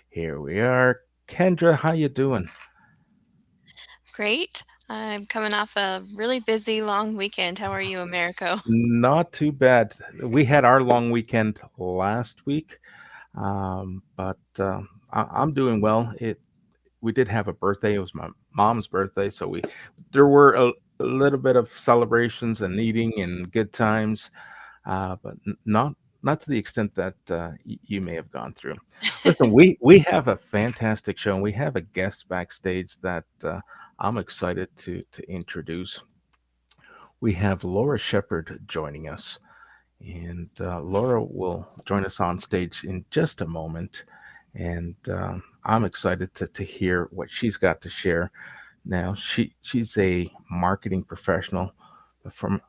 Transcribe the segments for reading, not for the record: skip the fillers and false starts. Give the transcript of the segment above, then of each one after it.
Here we are. Kendra, how you doing? Great. I'm coming off a really busy long weekend. How are you, Americo? Not too bad. We had our long weekend last week, but I'm doing well. It We did have a birthday. It was my mom's birthday, so we there were a little bit of celebrations and eating and good times, but not to the extent that you may have gone through. Listen, we have a fantastic show, and we have a guest backstage that I'm excited to introduce. We have Laura Shepard joining us, and Laura will join us on stage in just a moment. And I'm excited to hear what she's got to share. Now, she's a marketing professional. From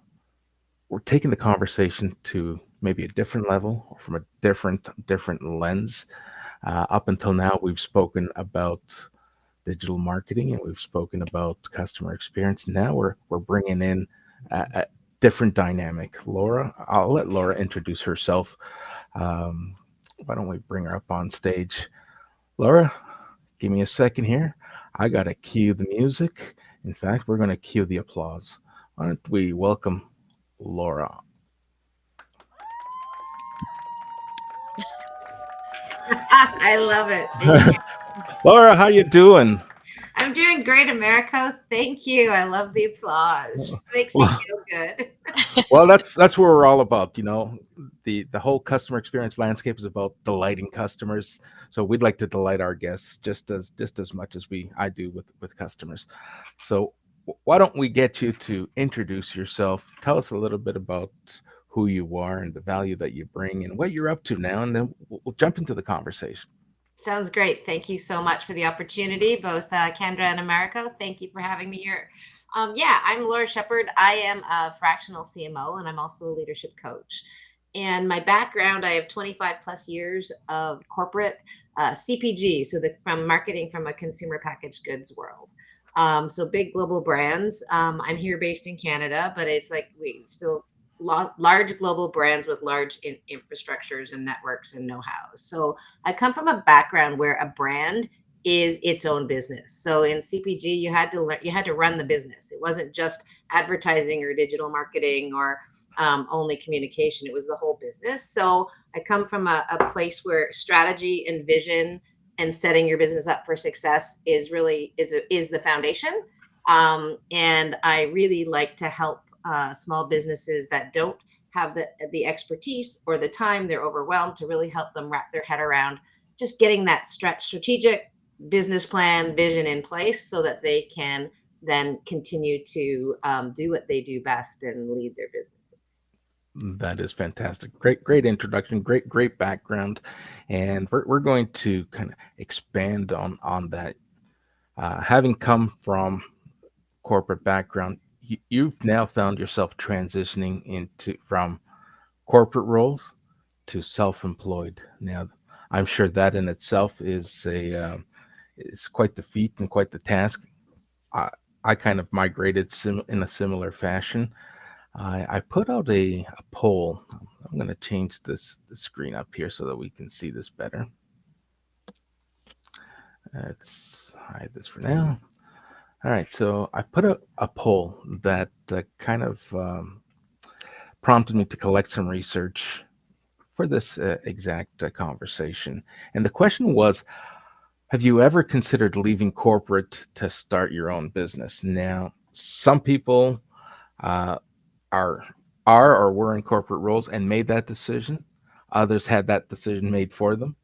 We're taking the conversation to maybe a different level or from a different lens. Up until now, we've spoken about digital marketing and we've spoken about customer experience. Now we're bringing in a different dynamic. Laura, I'll let Laura introduce herself. Um, why don't we bring her up on stage? Laura, give me a second here. I got to cue the music. In fact, we're going to cue the applause. Why don't we welcome Laura? I love it. Thank you. Laura, how you doing? I'm doing great, America. Thank you. I love the applause. Makes me Well, feel good. well, that's what we're all about. The whole customer experience landscape is about delighting customers. So we'd like to delight our guests just as much as I do with customers. So why don't we get you to introduce yourself? Tell us a little bit about who you are and the value that you bring and what you're up to now, and then we'll jump into the conversation. Sounds great. Thank you so much for the opportunity, both Kendra and America. Thank you for having me here. Yeah, I'm Laura Shepard. I am a fractional CMO, and I'm also a leadership coach. And my background, I have 25 plus years of corporate CPG, so from marketing from a consumer packaged goods world. So big global brands. I'm here based in Canada, but it's like we still large global brands with large infrastructures and networks and know-how. So I come from a background where a brand is its own business. So in CPG, you had to learn, you had to run the business. It wasn't just advertising or digital marketing or only communication. It was the whole business. So I come from a place where strategy and vision and setting your business up for success is really is the foundation. And I really like to help small businesses that don't have the expertise or the time, they're overwhelmed, to really help them wrap their head around just getting that strategic business plan vision in place so that they can then continue to do what they do best and lead their businesses. That is fantastic. Great introduction. Great background, and we're going to kind of expand on that. Having come from corporate background, you've now found yourself transitioning into from corporate roles to self-employed. Now, I'm sure that in itself is quite the feat and quite the task. I, I kind of migrated in a similar fashion. I put out a poll. I'm going to change the screen up here so that we can see this better. Let's hide this for now. All right, so I put a poll that kind of prompted me to collect some research for this exact conversation. And the question was, have you ever considered leaving corporate to start your own business? Now, some people uh, are or were in corporate roles and made that decision. Others had that decision made for them,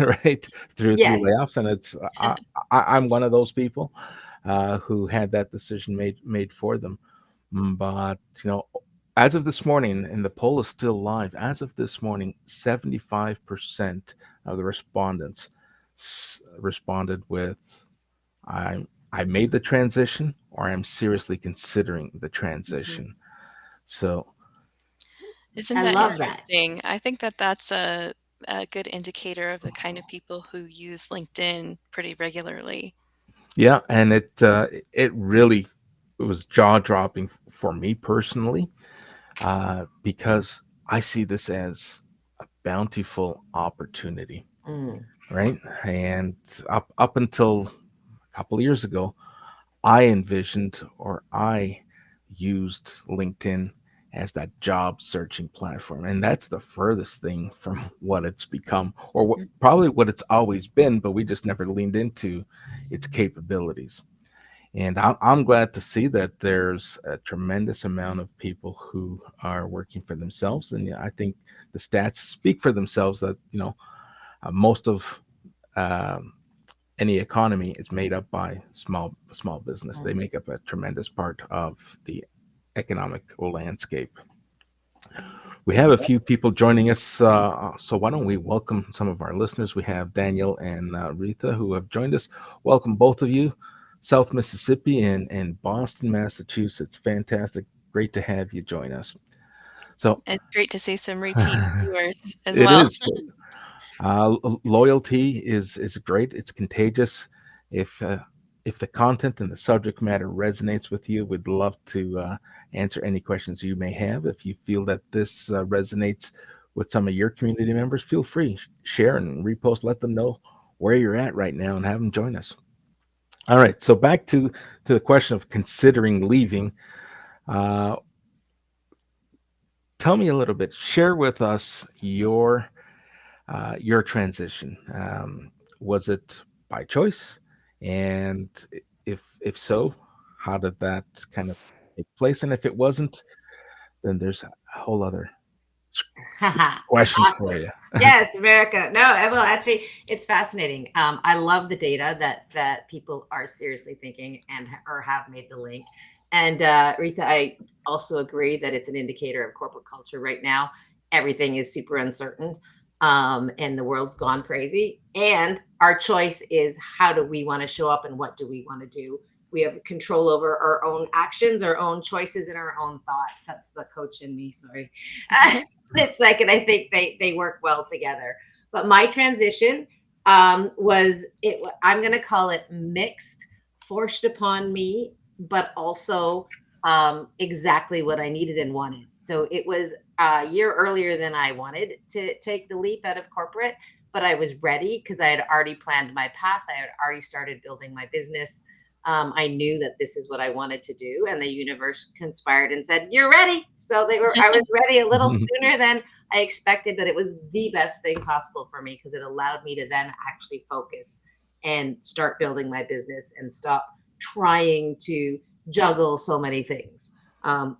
right? Through Yes. layoffs, and I'm one of those people who had that decision made for them. But as of this morning, and the poll is still live. As of this morning, 75% of the respondents responded with, I made the transition, or I'm seriously considering the Mhm. transition." So Isn't I that love that. interesting? I think that that's a good indicator of the kind of people who use LinkedIn pretty regularly. yeah, and it really was jaw dropping for me personally, because I see this as bountiful opportunity, Mm. right? And up until a couple of years ago, I envisioned or I used LinkedIn as that job searching platform. And that's the furthest thing from what it's become, or probably what it's always been, but we just never leaned into its capabilities. And I'm glad to see that there's a tremendous amount of people who are working for themselves. And yeah, I think the stats speak for themselves that, most of um, any economy is made up by small business. They Mm. make up a tremendous part of the economic landscape. We have a few people joining us, so why don't we welcome some of our listeners? We have Daniel and Rita who have joined us. Welcome, both of you, South Mississippi and Boston, Massachusetts. Fantastic, great to have you join us. So It's great to see some repeat viewers as it well. is. Loyalty is great. It's contagious. If uh, if the content and the subject matter resonates with you, we'd love to answer any questions you may have. If you feel that this resonates with some of your community members, feel free share and repost. Let them know where you're at right now and have them join us. All right. So back to the question of considering leaving. Uh, Tell me a little bit. Share with us your transition. Was it by choice? And if so, how did that kind of take place? And if it wasn't, then there's a whole other questions for Awesome. you. Yes, America. No, well, actually, it's fascinating. I love the data that people are seriously thinking and or have made the link. And Rita, I also agree that it's an indicator of corporate culture right now. Everything is super uncertain, and the world's gone crazy. And our choice is how do we want to show up and what do we want to do? We have control over our own actions, our own choices, and our own thoughts. That's the coach in me. Sorry. It's like, and I think they work well together. But my transition was it. I'm going to call it mixed, forced upon me, but also exactly what I needed and wanted. So it was a year earlier than I wanted to take the leap out of corporate, but I was ready because I had already planned my path. I had already started building my business. I knew that this is what I wanted to do, and the universe conspired and said, "You're ready." So they were. I was ready a little sooner than I expected, but it was the best thing possible for me because it allowed me to then actually focus and start building my business and stop trying to juggle so many things.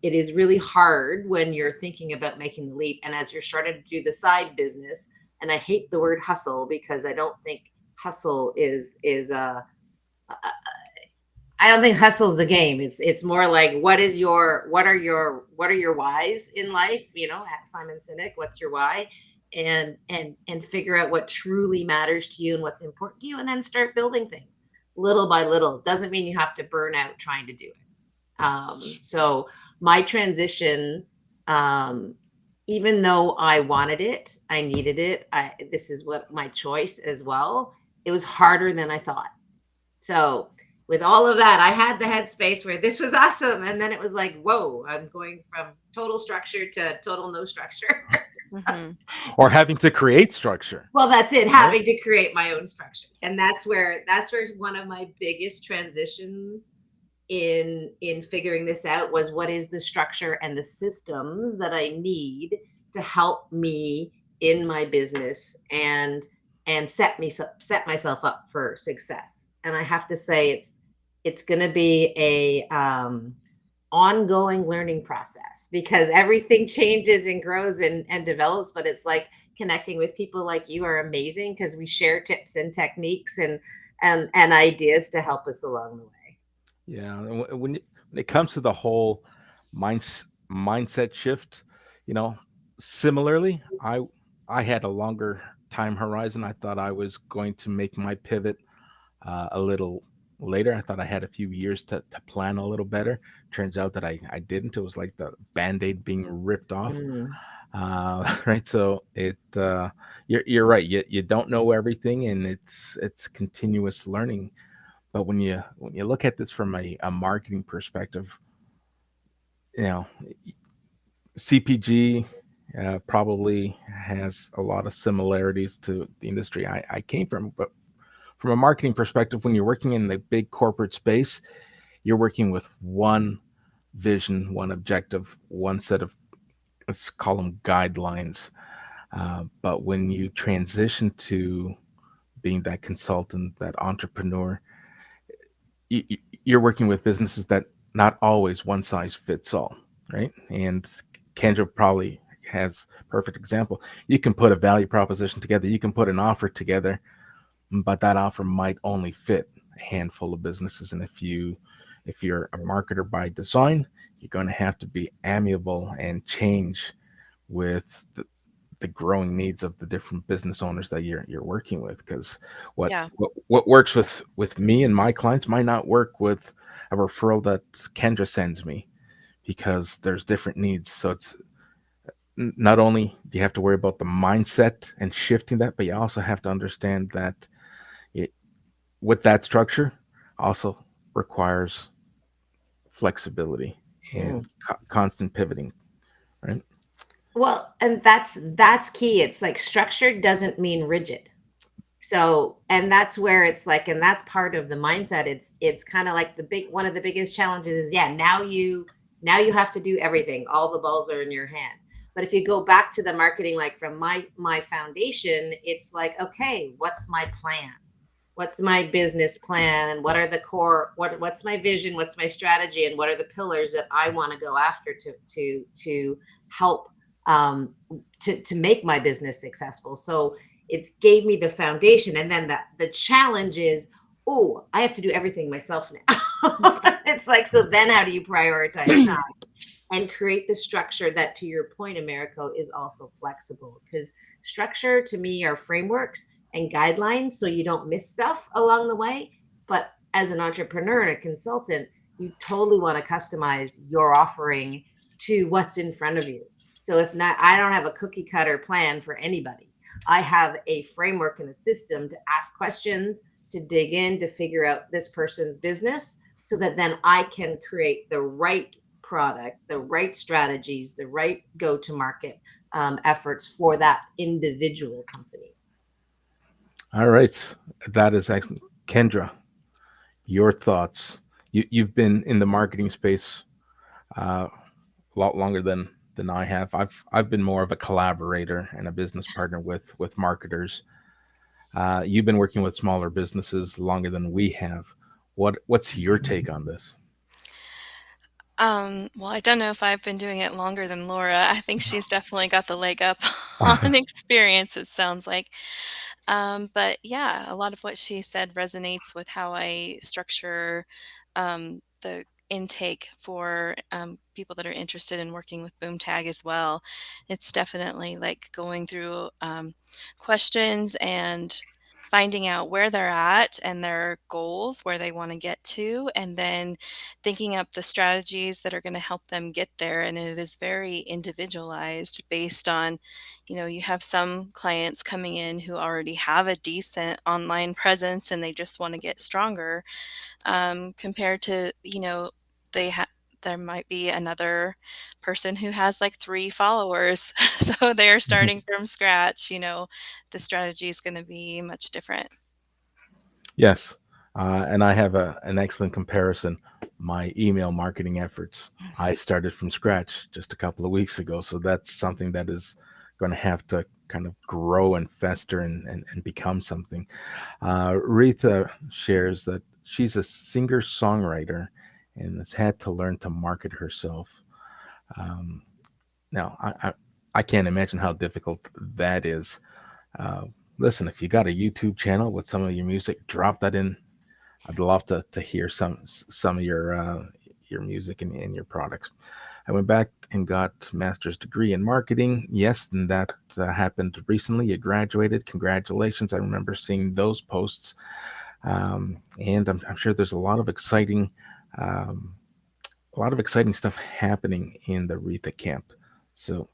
It is really hard when you're thinking about making the leap, and as you're starting to do the side business. And I hate the word hustle because I don't think hustle is I don't think hustle's the game. It's more like what are your whys in life? You know, at Simon Sinek, what's your why? And figure out what truly matters to you and what's important to you, and then start building things little by little. Doesn't mean you have to burn out trying to do it. So my transition, um, even though I wanted it, I needed it. This is what my choice as well. It was harder than I thought. So with all of that, I had the headspace where this was awesome. And then it was like, whoa, I'm going from total structure to total no structure. Hmm. Or having to create structure, Well, that's it, right? having to create my own structure. And that's where one of my biggest transitions in figuring this out was what is the structure and the systems that I need to help me in my business and set myself up for success. And I have to say it's going to be a ongoing learning process because everything changes and grows and develops, but it's like connecting with people like you are amazing because we share tips and techniques and ideas to help us along the way. Yeah. And when it comes to the whole mindset shift, you know, similarly, I had a longer time horizon. I thought I was going to make my pivot a little later. I thought I had a few years to plan a little better. Turns out that I didn't. It was like the band-aid being ripped off. Mm. Right. So you're right. You don't know everything, and it's continuous learning. But when you look at this from a marketing perspective, you know, CPG. probably has a lot of similarities to the industry I came from. But from a marketing perspective, when you're working in the big corporate space, you're working with one vision, one objective, one set of, let's call them guidelines. But when you transition to being that consultant, that entrepreneur, you're working with businesses that not always one size fits all, right? And Kendra probably has perfect example. You can put a value proposition together, you can put an offer together, but that offer might only fit a handful of businesses. And if you're a marketer by design, you're going to have to be amiable and change with the growing needs of the different business owners that you're working with, because Yeah. what works with me and my clients might not work with a referral that Kendra sends me, because there's different needs. So it's not only do you have to worry about the mindset and shifting that, but you also have to understand that it, with that structure also requires flexibility and Mhm. constant pivoting, right? Well, and that's key. It's like structure doesn't mean rigid. So, and that's where it's like, and that's part of the mindset. It's kind of like the big one of the biggest challenges is, yeah, now you have to do everything. All the balls are in your hand. But if you go back to the marketing, like from my foundation, it's like, okay, what's my plan? What's my business plan, and what are the core, what's my vision, what's my strategy, and what are the pillars that I want to go after to help to make my business successful. So it's gave me the foundation, and then the challenge is, oh, I have to do everything myself now. It's like, so then how do you prioritize time and create the structure that, to your point, Americo, is also flexible? Because structure to me are frameworks and guidelines so you don't miss stuff along the way. But as an entrepreneur and a consultant, you totally want to customize your offering to what's in front of you. So it's not, I don't have a cookie cutter plan for anybody. I have a framework and a system to ask questions, to dig in, to figure out this person's business, so that then I can create the right product, the right strategies, the right go to market efforts for that individual company. All right, that is excellent. Kendra, your thoughts. You've been in the marketing space a lot longer than I have. I've been more of a collaborator and a business partner with marketers. You've been working with smaller businesses longer than we have. What's your take on this? Well, I don't know if I've been doing it longer than Laura. I think she's definitely got the leg up on experience, it sounds like. But yeah, a lot of what she said resonates with how I structure the intake for people that are interested in working with Boomtag as well. It's definitely like going through questions and finding out where they're at and their goals, where they want to get to, and then thinking up the strategies that are going to help them get there. And it is very individualized based on, you have some clients coming in who already have a decent online presence and they just want to get stronger, compared to, they have. There might be another person who has like 3 followers. So they're starting from scratch. The strategy is going to be much different. Yes, and I have an excellent comparison. My email marketing efforts, I started from scratch just a couple of weeks ago, so that's something that is going to have to kind of grow and fester and become something. Retha shares that she's a singer songwriter and has had to learn to market herself. Um, Now, I can't imagine how difficult that is. Uh, Listen, if you got a YouTube channel with some of your music, drop that in. I'd love to hear some of your music and your products. I went back and got master's degree in marketing. Yes, and that happened recently. You graduated. Congratulations! I remember seeing those posts, and I'm sure there's um, a lot of exciting stuff happening in the Retha camp. So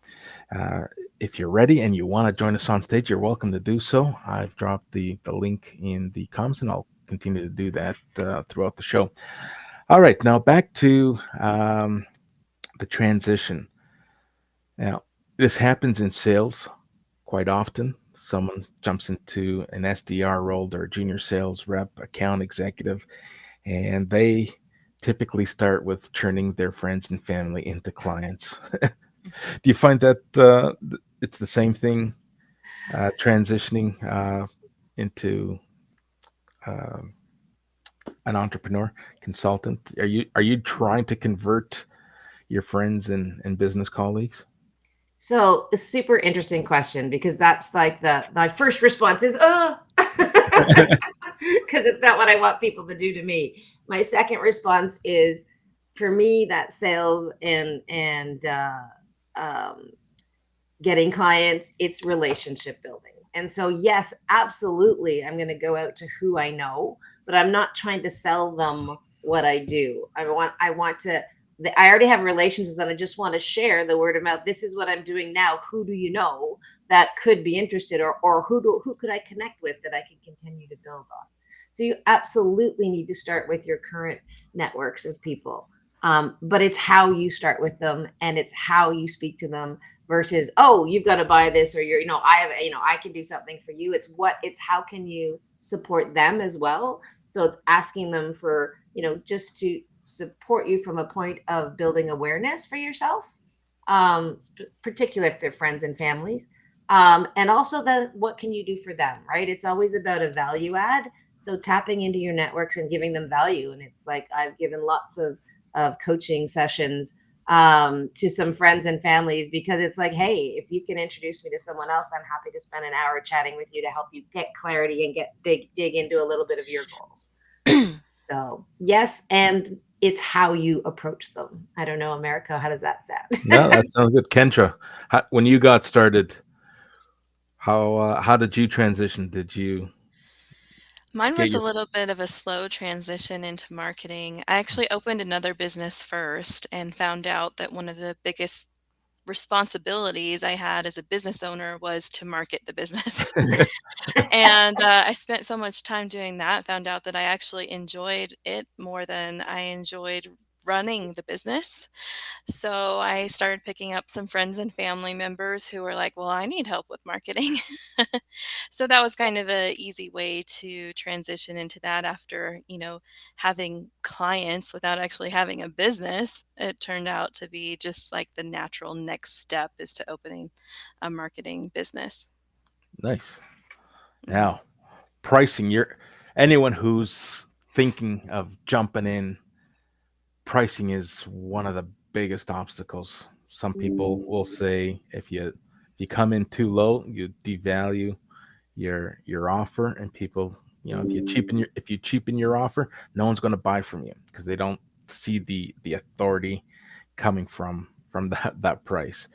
uh, if you're ready and you want to join us on stage, you're welcome to do so. I've dropped the link in the comments, and I'll continue to do that throughout the show. All right, now back to the transition. Now, This happens in sales quite often. Someone jumps into an SDR role or a junior sales rep, account executive, and they typically start with turning their friends and family into clients. Do you find that it's the same thing transitioning into uh, an entrepreneur consultant? Are you trying to convert your friends and business colleagues? So a super interesting question, because that's like the my first response is, oh, because it's not what I want people to do to me. My second response is, for me, that sales and um, getting clients, it's relationship building. And so, yes, absolutely, I'm going to go out to who I know, but I'm not trying to sell them what I do. I want to. I already have relationships, and I just want to share the word of mouth. This is what I'm doing now. Who do you know that could be interested, or who could I connect with that I can continue to build on? So you absolutely need to start with your current networks of people. But it's how you start with them, and it's how you speak to them, versus, oh, you've got to buy this, or I can do something for you. It's how can you support them as well. So it's asking them for, just to support you from a point of building awareness for yourself, particularly if they're friends and families. And also, then what can you do for them, right? It's always about a value add. So tapping into your networks and giving them value. And it's like, I've given lots of coaching sessions to some friends and families, because it's like, hey, if you can introduce me to someone else, I'm happy to spend an hour chatting with you to help you get clarity and dig into a little bit of your goals. So yes, and it's how you approach them. I don't know, America, how does that No, sound? that sounds good. Kendra, when you got started, how did you transition? Did you Mine get was a your little bit of a slow transition into marketing. I actually opened another business first and found out that one of the biggest responsibilities I had as a business owner was to market the business. And I spent so much time doing that, found out that I actually enjoyed it more than I enjoyed running the business. So I started picking up some friends and family members who were like, "Well, I need help with marketing." So that was kind of a easy way to transition into that after, having clients without actually having a business. It turned out to be just like the natural next step is to opening a marketing business. nice? Mhm. Now, pricing. You're anyone who's thinking of jumping in. Pricing is one of the biggest obstacles. Some people will say if you come in too low, you devalue your offer, and people, if you cheapen your offer, no one's going to buy from you because they don't see the authority coming from that price.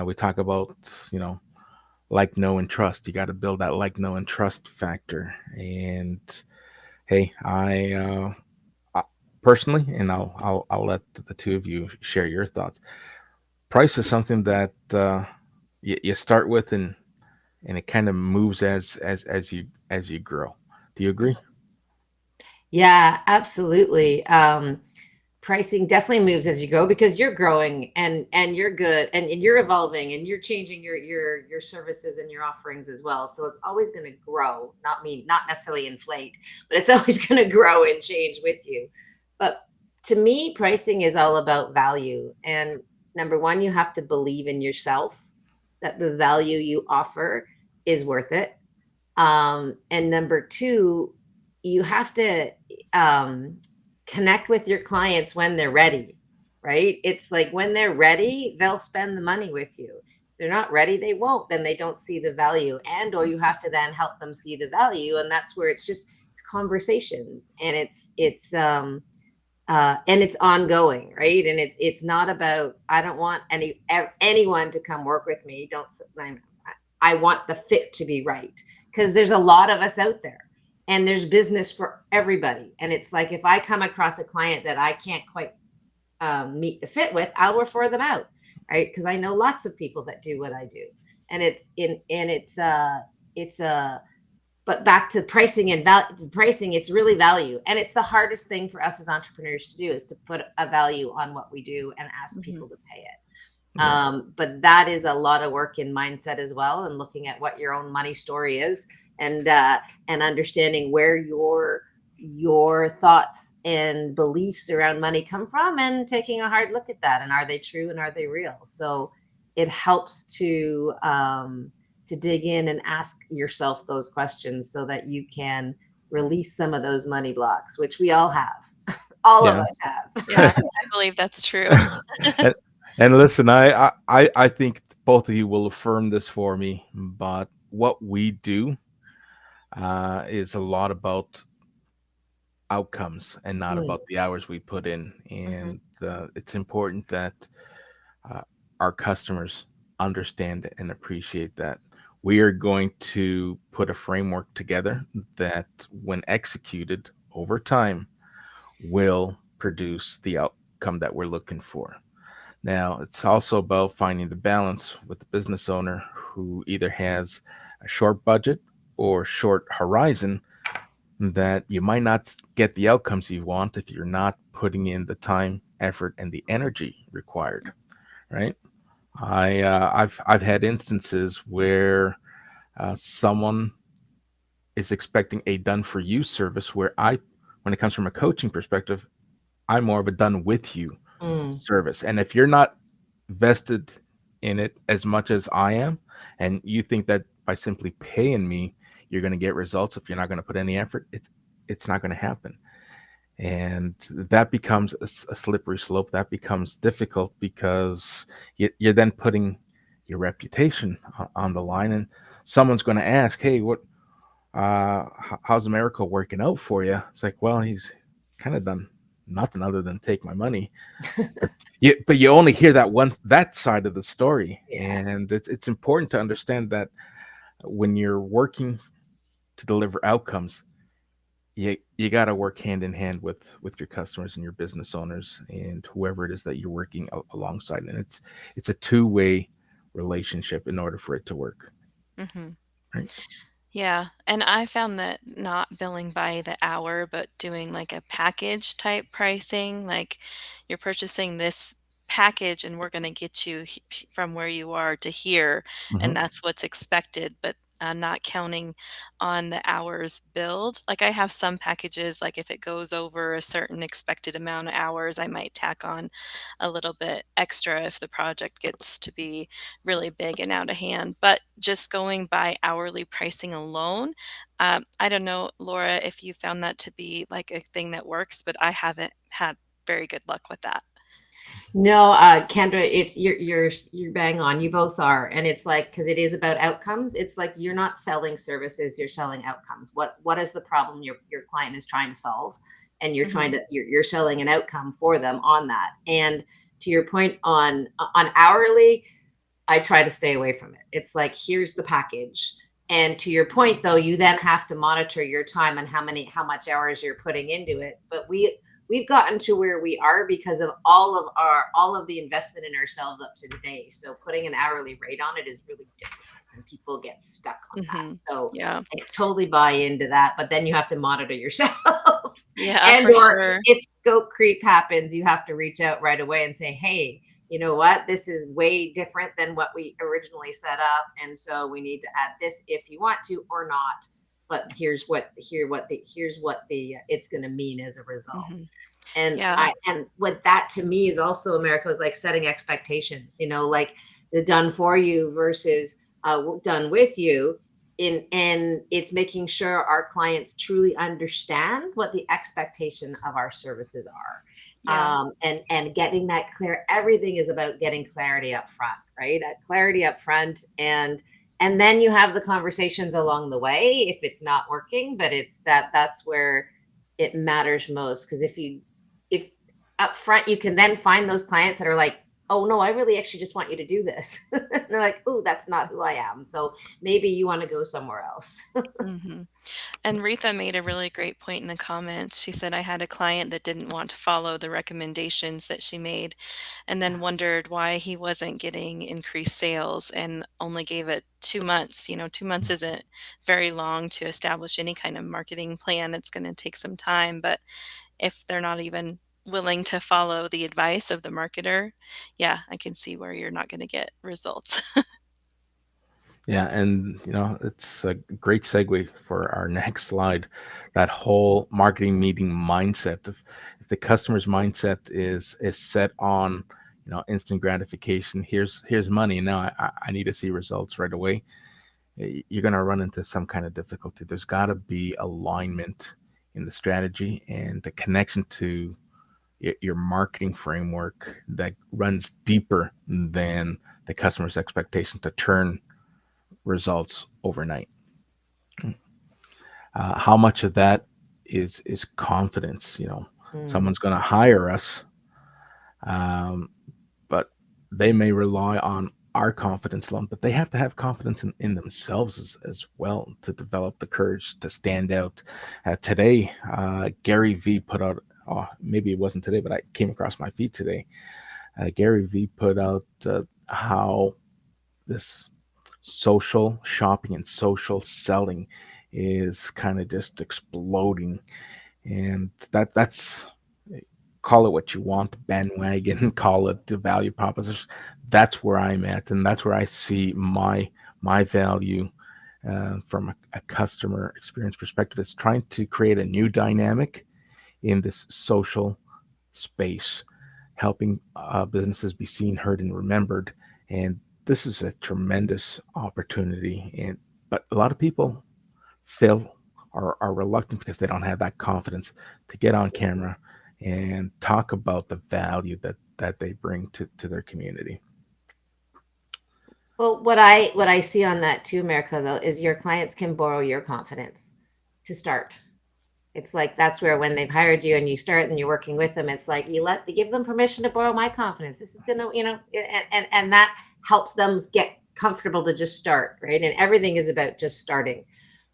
We talk about, you know like, know, and trust. You got to build that like, know, and trust factor. And hey, I personally, and I'll let the two of you share your thoughts. Price is something that you start with, and it kind of moves as you grow. Do you agree? Yeah, absolutely. Pricing definitely moves as you go, because you're growing, and you're good, and you're evolving, and you're changing your services and your offerings as well. So it's always going to grow, not necessarily inflate, but it's always going to grow and change with you. But to me, pricing is all about value. And number one, you have to believe in yourself that the value you offer is worth it. And number two, you have to um, connect with your clients when they're ready, right? It's like, when they're ready, they'll spend the money with you. If they're not ready, they won't. Then they don't see the value, and or you have to then help them see the value, and that's where it's conversations, and it's ongoing, right? And it's not about, I don't want anyone to come work with me. Don't I want the fit to be right, because there's a lot of us out there, and there's business for everybody. And it's like, if I come across a client that I can't quite meet the fit with, I'll refer them out, right? Because I know lots of people that do what I do, and it's but back to pricing and pricing, it's really value, and it's the hardest thing for us as entrepreneurs to do, is to put a value on what we do and ask Mhm. people to pay it. Yeah. But that is a lot of work in mindset as well, and looking at what your own money story is, and understanding where your thoughts and beliefs around money come from, and taking a hard look at that, and are they true and are they real? So it helps to dig in and ask yourself those questions so that you can release some of those money blocks, which we all have. All of Yeah. us have. Yeah, I believe that's true. and, and listen, I think both of you will affirm this for me, but what we do is a lot about outcomes and not Mm, about the hours we put in. mhm, And it's important that uh, our customers understand and appreciate that. We are going to put a framework together that, when executed over time, will produce the outcome that we're looking for. Now, it's also about finding the balance with the business owner who either has a short budget or short horizon, that you might not get the outcomes you want if you're not putting in the time, effort, and the energy required, right? I've had instances where someone is expecting a done for you service, where when it comes from a coaching perspective, I'm more of a done with you mm. service. And if you're not vested in it as much as I am, and you think that by simply paying me you're going to get results, if you're not going to put any effort, it's not going to happen. And that becomes a slippery slope. That becomes difficult because you're then putting your reputation on the line, and someone's going to ask, "Hey, how's America working out for you?" It's like, well, he's kind of done nothing other than take my money. But you only hear that side of the story, Yeah. and it's important to understand that when you're working to deliver outcomes, you got to work hand in hand with your customers and your business owners and whoever it is that you're working alongside, and it's a two-way relationship in order for it to work, Mhm. right? Yeah, and I found that not billing by the hour, but doing like a package type pricing, like you're purchasing this package and we're going to get you from where you are to here, Hmm. and that's what's expected, but not counting on the hours billed. Like I have some packages, like if it goes over a certain expected amount of hours, I might tack on a little bit extra if the project gets to be really big and out of hand. But just going by hourly pricing alone, I don't know, Laura, if you found that to be like a thing that works, but I haven't had very good luck with that. No, Kendra, it's you're bang on. You both are, and it's like, because it is about outcomes. It's like you're not selling services; you're selling outcomes. What is the problem your client is trying to solve, and Hmm. you're selling an outcome for them on that. And to your point on hourly, I try to stay away from it. It's like, here's the package. And to your point though, you then have to monitor your time and how much hours you're putting into it. But we've gotten to where we are because of all of the investment in ourselves up to today. So putting an hourly rate on it is really difficult, and people get stuck on that. Hmm. So Yeah. I totally buy into that, but then you have to monitor yourself. Yeah, And for or sure. if scope creep happens, you have to reach out right away and say, hey, you know what, this is way different than what we originally set up, and so we need to add this if you want to or not, but here's what the it's going to mean as a result. Hmm. And Yeah. I and what that to me is also, America, was like setting expectations, like the done for you versus done with you. And it's making sure our clients truly understand what the expectation of our services are, Yeah. and getting that clear. Everything is about getting clarity up front, right? Clarity up front, and then you have the conversations along the way if it's not working. But that's where it matters most, because if up front you can then find those clients that are like, oh no, I really actually just want you to do this. And they're like, oh, that's not who I am, so maybe you want to go somewhere else. Hmm. And Retha made a really great point in the comments. She said, I had a client that didn't want to follow the recommendations that she made and then wondered why he wasn't getting increased sales and only gave it 2 months. 2 months isn't very long to establish any kind of marketing plan. It's going to take some time. But if they're not even willing to follow the advice of the marketer, yeah, I can see where you're not going to get results. Yeah, and it's a great segue for our next slide. That whole marketing meeting mindset. If the customer's mindset is set on instant gratification, here's money. Now I need to see results right away. You're going to run into some kind of difficulty. There's got to be alignment in the strategy and the connection to your marketing framework that runs deeper than the customer's expectation to turn results overnight. How much of that is confidence? Mm. Someone's going to hire us, um, but they may rely on our confidence alone, but they have to have confidence in themselves as well to develop the courage to stand out. Today, Gary V put out, oh, maybe it wasn't today, but I came across my feed today. Gary V put out how this social shopping and social selling is kind of just exploding, and that's, call it what you want, bandwagon, call it the value proposition. That's where I'm at, and that's where I see my value from a customer experience perspective, is trying to create a new dynamic in this social space, helping businesses be seen, heard, and remembered. And this is a tremendous opportunity. And but a lot of people feel are reluctant because they don't have that confidence to get on camera and talk about the value that they bring to their community. Well, what I see on that too, America, though, is your clients can borrow your confidence to start. It's like that's where when they've hired you and you start and you're working with them, it's like you give them permission to borrow my confidence. This is gonna, and that helps them get comfortable to just start, right? And everything is about just starting.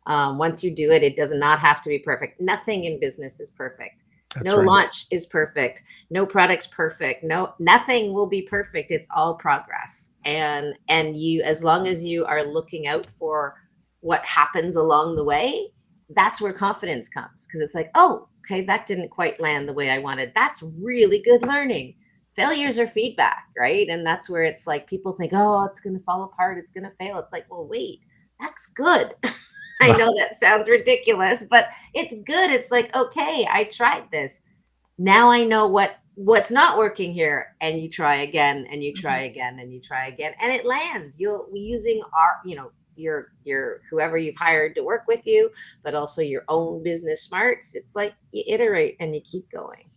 Once you do it, it does not have to be perfect. Nothing in business is perfect. That's No right. launch is perfect. No product's perfect. No, nothing will be perfect. It's all progress. And you, as long as you are looking out for what happens along the way, that's where confidence comes, because it's like, oh, okay, that didn't quite land the way I wanted. That's really good learning. Failures are feedback, right? And that's where it's like people think, oh, it's going to fall apart, it's going to fail. It's like, well, wait, that's good. I know that sounds ridiculous, but it's good. It's like, okay, I tried this. Now I know what's not working here, and you try again and you try Mhm. again and you try again, and it lands. You'll using our, your whoever you've hired to work with you, but also your own business smarts. It's like you iterate and you keep going.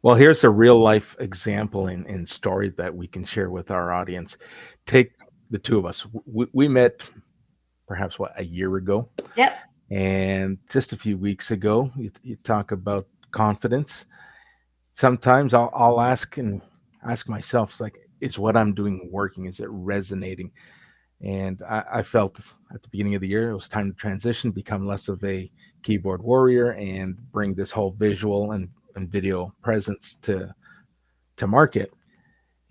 Well, here's a real life example in story that we can share with our audience. Take the two of us. We met perhaps what, a year ago, Yep. and just a few weeks ago, you talk about confidence. Sometimes I'll ask myself, it's like, is what I'm doing working? Is it resonating? And I felt at the beginning of the year it was time to transition, become less of a keyboard warrior, and bring this whole visual and video presence to market.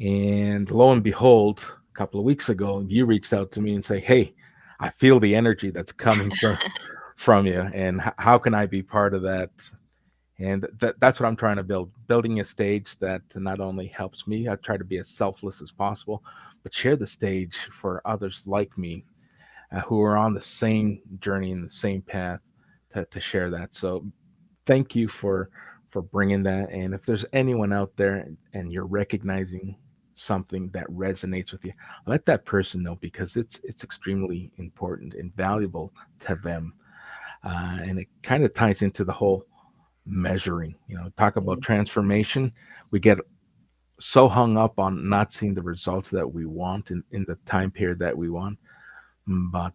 And lo and behold, a couple of weeks ago, you reached out to me and say, "Hey, I feel the energy that's coming from you, and how can I be part of that?" And that's what I'm trying to build, building a stage that not only helps me, I try to be as selfless as possible, but share the stage for others like me, who are on the same journey and the same path to share that. So thank you for bringing that. And if there's anyone out there and you're recognizing something that resonates with you, let that person know, because it's extremely important and valuable to them. And it kind of ties into the whole measuring. Talk about Mhm. transformation. We get so hung up on not seeing the results that we want in the time period that we want. But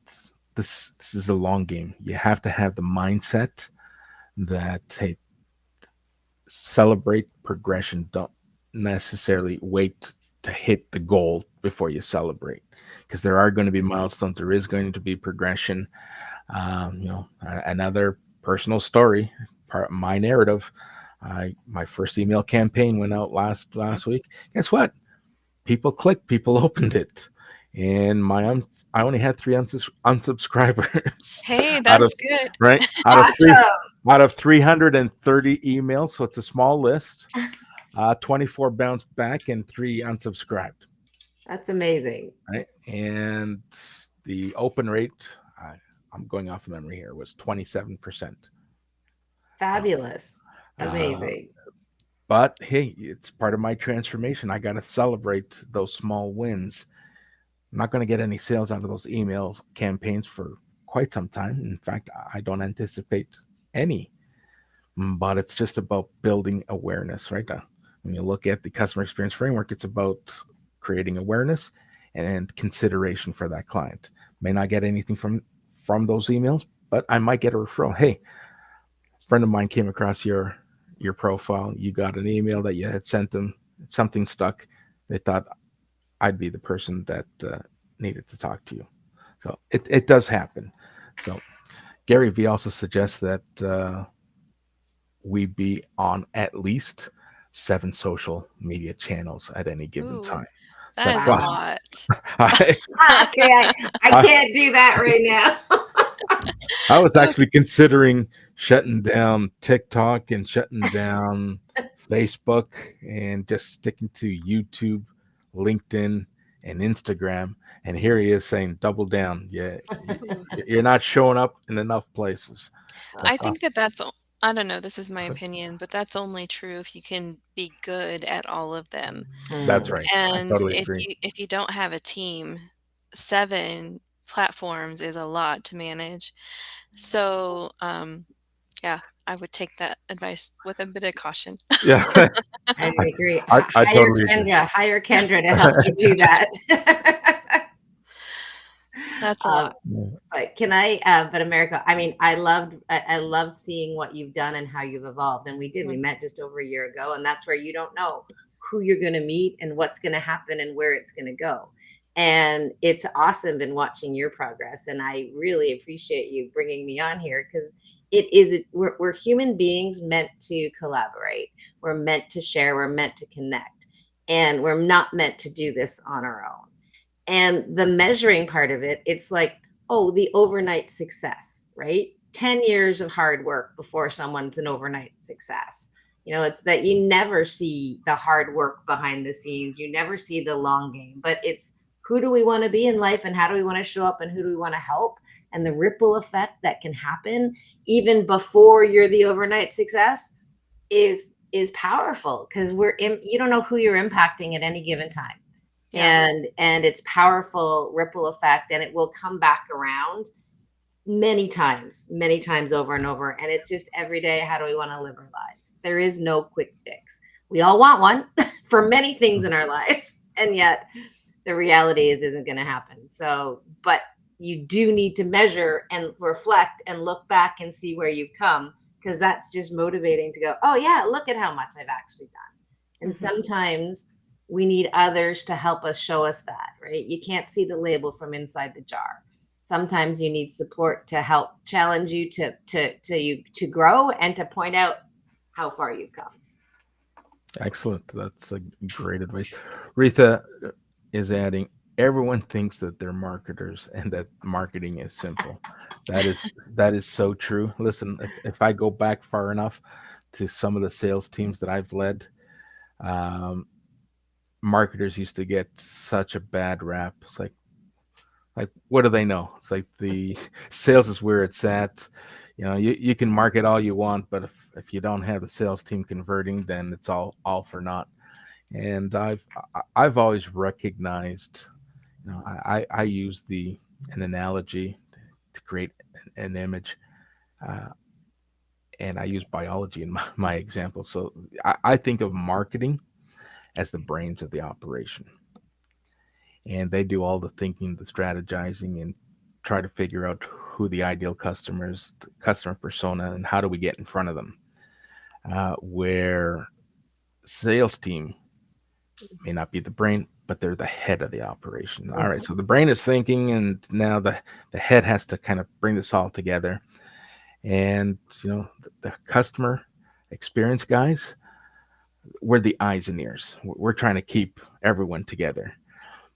this is a long game. You have to have the mindset that, hey, celebrate progression. Don't necessarily wait to hit the goal before you celebrate, because there are going to be milestones. There is going to be progression. Another personal story, part of my narrative. My first email campaign went out last week. Guess what? People clicked. People opened it, and I only had three unsubscribers Hey, out of that's good. right out of three Awesome. out of 330 emails. So it's a small list. 24 bounced back and 3 unsubscribed. That's amazing. Right, and the open rate, I, I'm going off of memory here, was 27%. So, Fabulous. uh, Amazing. but hey, it's part of my transformation. I got to celebrate those small wins. I'm not going to get any sales out of those emails campaigns for quite some time. In fact, I don't anticipate any. But it's just about building awareness, right? When you look at the customer experience framework, it's about creating awareness and consideration for that client. May not get anything from those emails, but I might get a referral. Hey, a friend of mine came across your profile. You got an email that you had sent them. Something stuck. They thought I'd be the person that needed to talk to you. So it does happen. So Gary Vee also suggests that we be on at least 7 social media channels at any given Ooh, time. that So is a Wow. lot. I, Okay, I I, can't do that right now. I was Oh, actually considering shutting down TikTok and shutting down Facebook and just sticking to YouTube, LinkedIn, and Instagram. And here he is saying, double down. Yeah, ooh. you're not showing up in enough places. I That's think that that's o I don't know, this is my opinion, but that's only true if you can be good at all of them. that's Mm, right. I And totally agree. if you don't have a team, 7 platforms is a lot to manage. So, yeah, I would take that advice with a bit of caution. Yeah, I agree. I Hire totally agree. Kendra. Hire Kendra to help you do that. That's a um, lot. But can I? But America, I mean, I loved seeing what you've done and how you've evolved. And we did. We Mm, met just over a year ago, and that's where you don't know who you're going to meet and what's going to happen and where it's going to go. And it's awesome been watching your progress, and I really appreciate you bringing me on here because we're human beings meant to collaborate. We're meant to share. We're meant to connect, and we're not meant to do this on our own. And the measuring part of it, it's like, oh, the overnight success, right? 10 years of hard work before someone's an overnight success. It's that you never see the hard work behind the scenes. You never see the long game, but it's who do we want to be in life and how do we want to show up and who do we want to help? And the ripple effect that can happen even before you're the overnight success is powerful because you don't know who you're impacting at any given time, yeah. and it's powerful ripple effect, and it will come back around many times over and over. And it's just every day, how do we want to live our lives? There is no quick fix. We all want one for many things in our lives, and yet the reality isn't going to happen. So but you do need to measure and reflect and look back and see where you've come, because that's just motivating to go, oh yeah, look at how much I've actually done. And Mhm. sometimes we need others to help us show us that, right? You can't see the label from inside the jar. Sometimes you need support to help challenge you to grow and to point out how far you've come. Excellent. That's a great advice. Retha is adding, everyone thinks that they're marketers and that marketing is simple. That is so true. Listen, if I go back far enough to some of the sales teams that I've led, um, marketers used to get such a bad rap. It's like what do they know? It's like the sales is where it's at. You can market all you want, but if you don't have the sales team converting, then it's all for naught. And I've always recognized, I use the an analogy to create an image, uh, and I use biology in my example. So I think of marketing as the brains of the operation, and they do all the thinking, the strategizing, and try to figure out who the ideal customers, the customer persona, and how do we get in front of them. Where sales team may not be the brain, but they're the head of the operation. All right, Mhm. so the brain is thinking, and now the head has to kind of bring this all together. And the customer experience guys, we're the eyes and ears. We're trying to keep everyone together.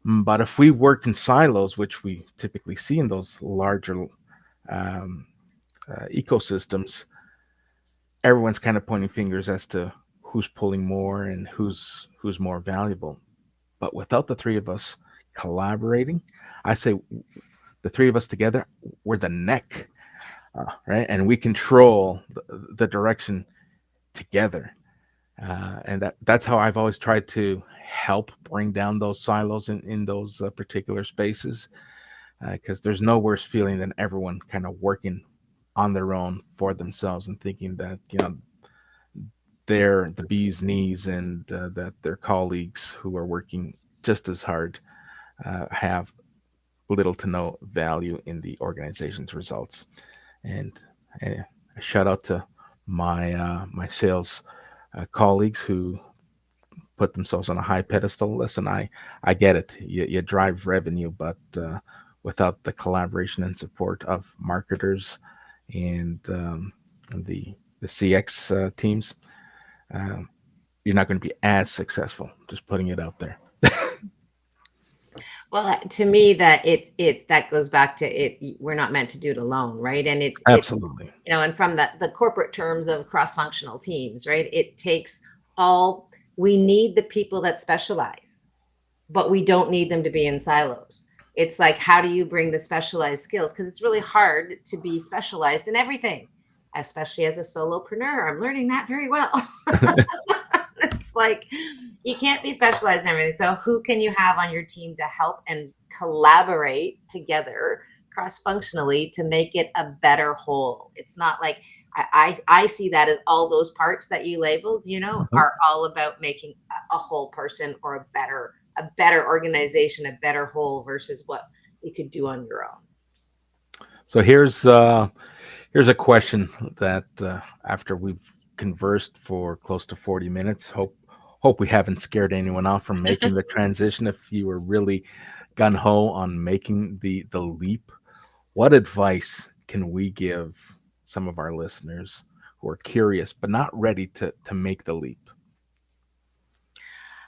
But if we worked in silos, which we typically see in those larger ecosystems, everyone's kind of pointing fingers as to who's pulling more and who's more valuable. But without the three of us collaborating, I say the three of us together, we're the neck, right? And we control the direction together. And that's how I've always tried to help bring down those silos in those particular spaces, because there's no worse feeling than everyone kind of working on their own for themselves and thinking that they're the bee's knees, and that their colleagues who are working just as hard have little to no value in the organization's results. And a shout out to my sales colleagues who put themselves on a high pedestal. Listen, I get it. You drive revenue, but without the collaboration and support of marketers and the CX teams, uh, you're not going to be as successful. Just putting it out there. Well, to me, that goes back to it. We're not meant to do it alone, right? And it's Absolutely. and from the corporate terms of cross functional teams, right? It takes all. We need the people that specialize, but we don't need them to be in silos. It's like, how do you bring the specialized skills? Because it's really hard to be specialized in everything, especially as a solopreneur. I'm learning that very well. It's like you can't be specialized in everything. So who can you have on your team to help and collaborate together cross functionally to make it a better whole? It's not like I see that as all those parts that you labeled, Mhm. are all about making a whole person, or a better organization, a better whole versus what you could do on your own. So here's a question that after we've conversed for close to 40 minutes, hope we haven't scared anyone off from making the transition. If you were really gun ho on making the leap, what advice can we give some of our listeners who are curious but not ready to make the leap?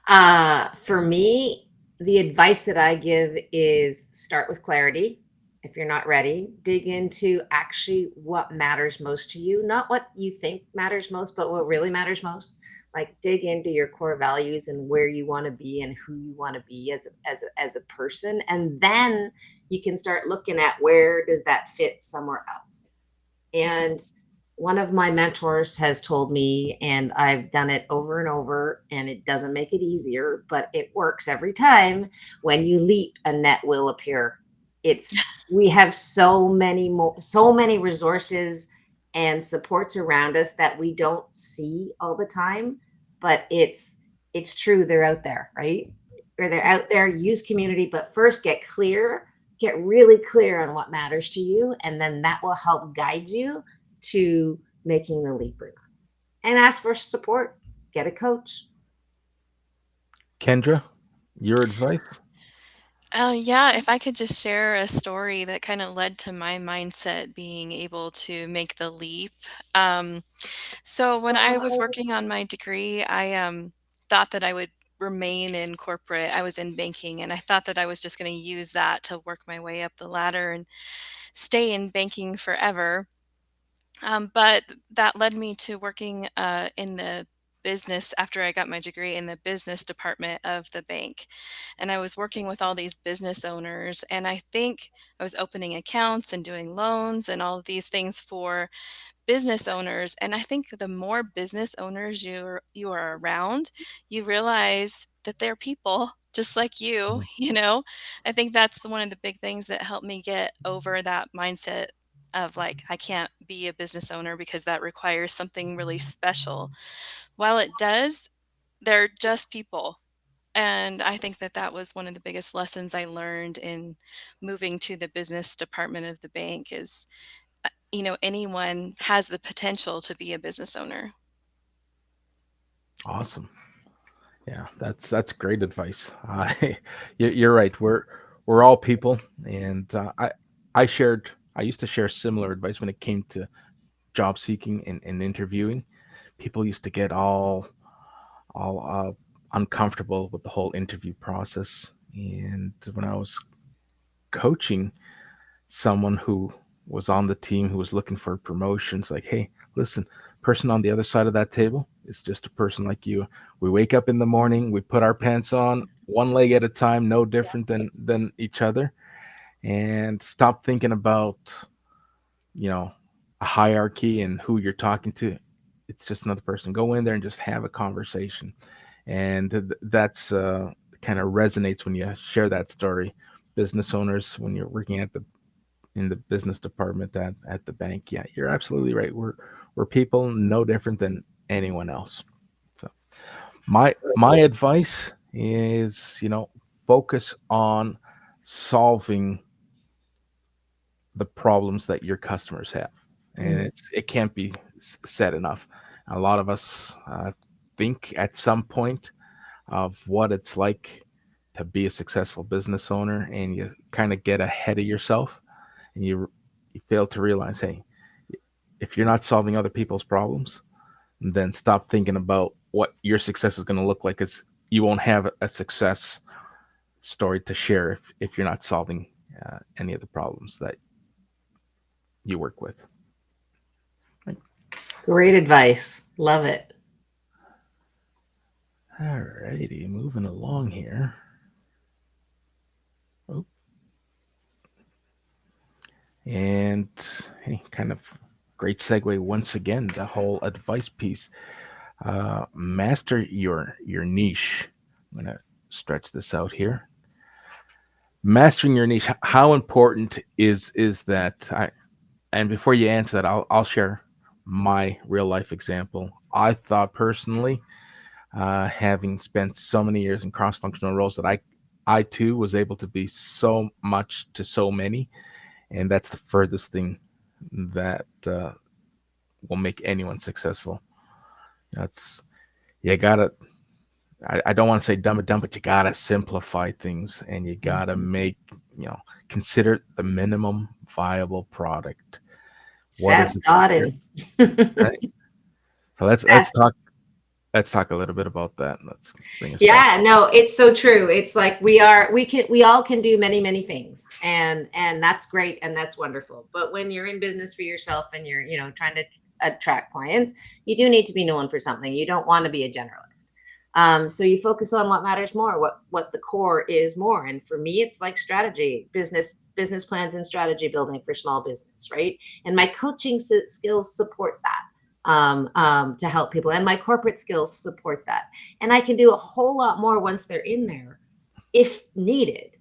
For me, the advice that I give is start with clarity. If you're not ready, dig into actually what matters most to you, not what you think matters most, but what really matters most. Like dig into your core values and where you want to be and who you want to be as a person, and then you can start looking at where does that fit somewhere else. And one of my mentors has told me, and I've done it over and over, and it doesn't make it easier, but it works every time. When you leap, a net will appear. We have so many resources and supports around us that we don't see all the time, but it's true. They're out there, right? Or they're out there. Use community, but first get really clear on what matters to you, and then that will help guide you to making the leap or not. And ask for support. Get a coach. Kendra, your advice? Oh, yeah, if I could just share a story that kind of led to my mindset being able to make the leap. Um, so when I was working on my degree, I thought that I would remain in corporate. I was in banking, and I thought that I was just going to use that to work my way up the ladder and stay in banking forever. But that led me to working in the business after I got my degree in the business department of the bank. And I was working with all these business owners. And I think I was opening accounts and doing loans and all of these things for business owners. And I think the more business owners you are around, you realize that they're people just like you, Mm. you know. I think that's one of the big things that helped me get over that mindset of like I can't be a business owner because that requires something really special. While it does, they're just people. And I think that that was one of the biggest lessons I learned in moving to the business department of the bank is anyone has the potential to be a business owner. Awesome. Yeah, that's great advice. You're right. We're all people, and I shared I used to share similar advice when it came to job seeking and interviewing. People used to get all uncomfortable with the whole interview process, and when I was coaching someone who was on the team who was looking for promotions, like, hey, listen, person on the other side of that table, is just a person like you. We wake up in the morning, we put our pants on one leg at a time, no different than each other, and stop thinking about, you know, a hierarchy and who you're talking to. It's just another person. Go in there and just have a conversation, and that's kind of resonates when you share that story. Business owners, when you're working at the in the business department at the bank, yeah, you're absolutely right. We're people no different than anyone else. So my advice is, focus on solving the problems that your customers have, and Mhm. it can't be said enough. A lot of us think at some point of what it's like to be a successful business owner, and you kind of get ahead of yourself, and you fail to realize, hey, if you're not solving other people's problems, then stop thinking about what your success is going to look like. Because you won't have a success story to share if you're not solving any of the problems that you work with. Right. Great advice. Love it. All righty, moving along here. Oh, and hey, kind of great segue once again. The whole advice piece. Master your niche. I'm gonna stretch this out here. Mastering your niche. How important is that? And before you answer that, I'll share my real life example. I thought personally, having spent so many years in cross functional roles, that I too was able to be so much to so many, and that's the furthest thing that will make anyone successful. That's you gotta. I don't want to say dumb it down, but you gotta simplify things, and you gotta Mhm. make consider the minimum viable product. What Seth is it that you're Godin. right? So let's Seth. let's talk let's talk a little bit about that. Let's bring us back. Yeah, no, it's so true. It's like we all can do many, many things. And that's great and that's wonderful. But when you're in business for yourself and you're, trying to attract clients, you do need to be known for something. You don't want to be a generalist. So you focus on what matters more, what the core is more. And for me, it's like strategy, business plans and strategy building for small business, right? And my coaching skills support that, to help people, and my corporate skills support that, and I can do a whole lot more once they're in there if needed.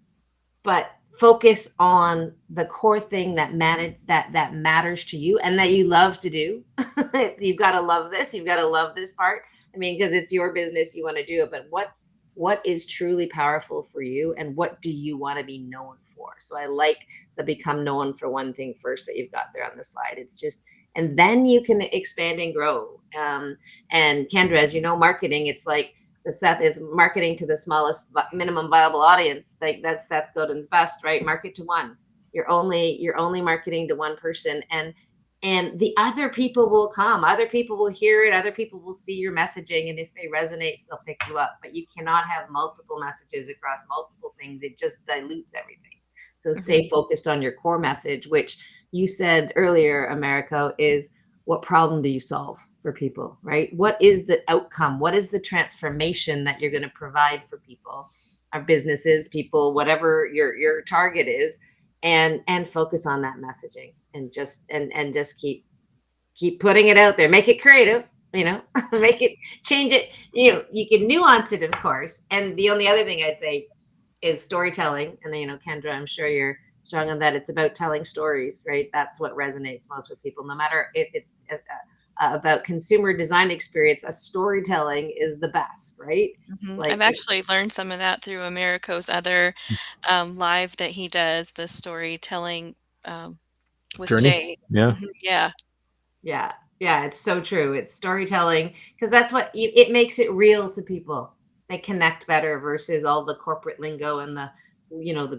But focus on the core thing that matters to you and that you love to do. You've got to love this. You've got to love this part. I mean, because it's your business, you want to do it. But what is truly powerful for you, and what do you want to be known for? So I like to become known for one thing first that you've got there on the slide. It's just, and then you can expand and grow. And Kendra, as you know, marketing, it's like the Seth is marketing to the smallest minimum viable audience. Like that's Seth Godin's best, right? Market to one. You're only marketing to one person, and the other people will come. Other people will hear it. Other people will see your messaging, and if they resonate, they'll pick you up. But you cannot have multiple messages across multiple things. It just dilutes everything. So Mhm. stay focused on your core message, which you said earlier, Americo, is what problem do you solve for people, right? What is the outcome? What is the transformation that you're going to provide for people, our businesses, people, whatever your target is, and focus on that messaging, and just keep putting it out there. Make it creative, make it, change it. You can nuance it, of course. And the only other thing I'd say is storytelling. And Kendra, I'm sure you're strong on that. It's about telling stories, right? That's what resonates most with people, no matter if it's about consumer design experience. A storytelling is the best, right? It's I've like actually learned some of that through Americo's other live that he does, the storytelling with Journey. Jay. Yeah. Yeah. Yeah, yeah, it's so true. It's storytelling, because that's it makes it real to people. They connect better versus all the corporate lingo and the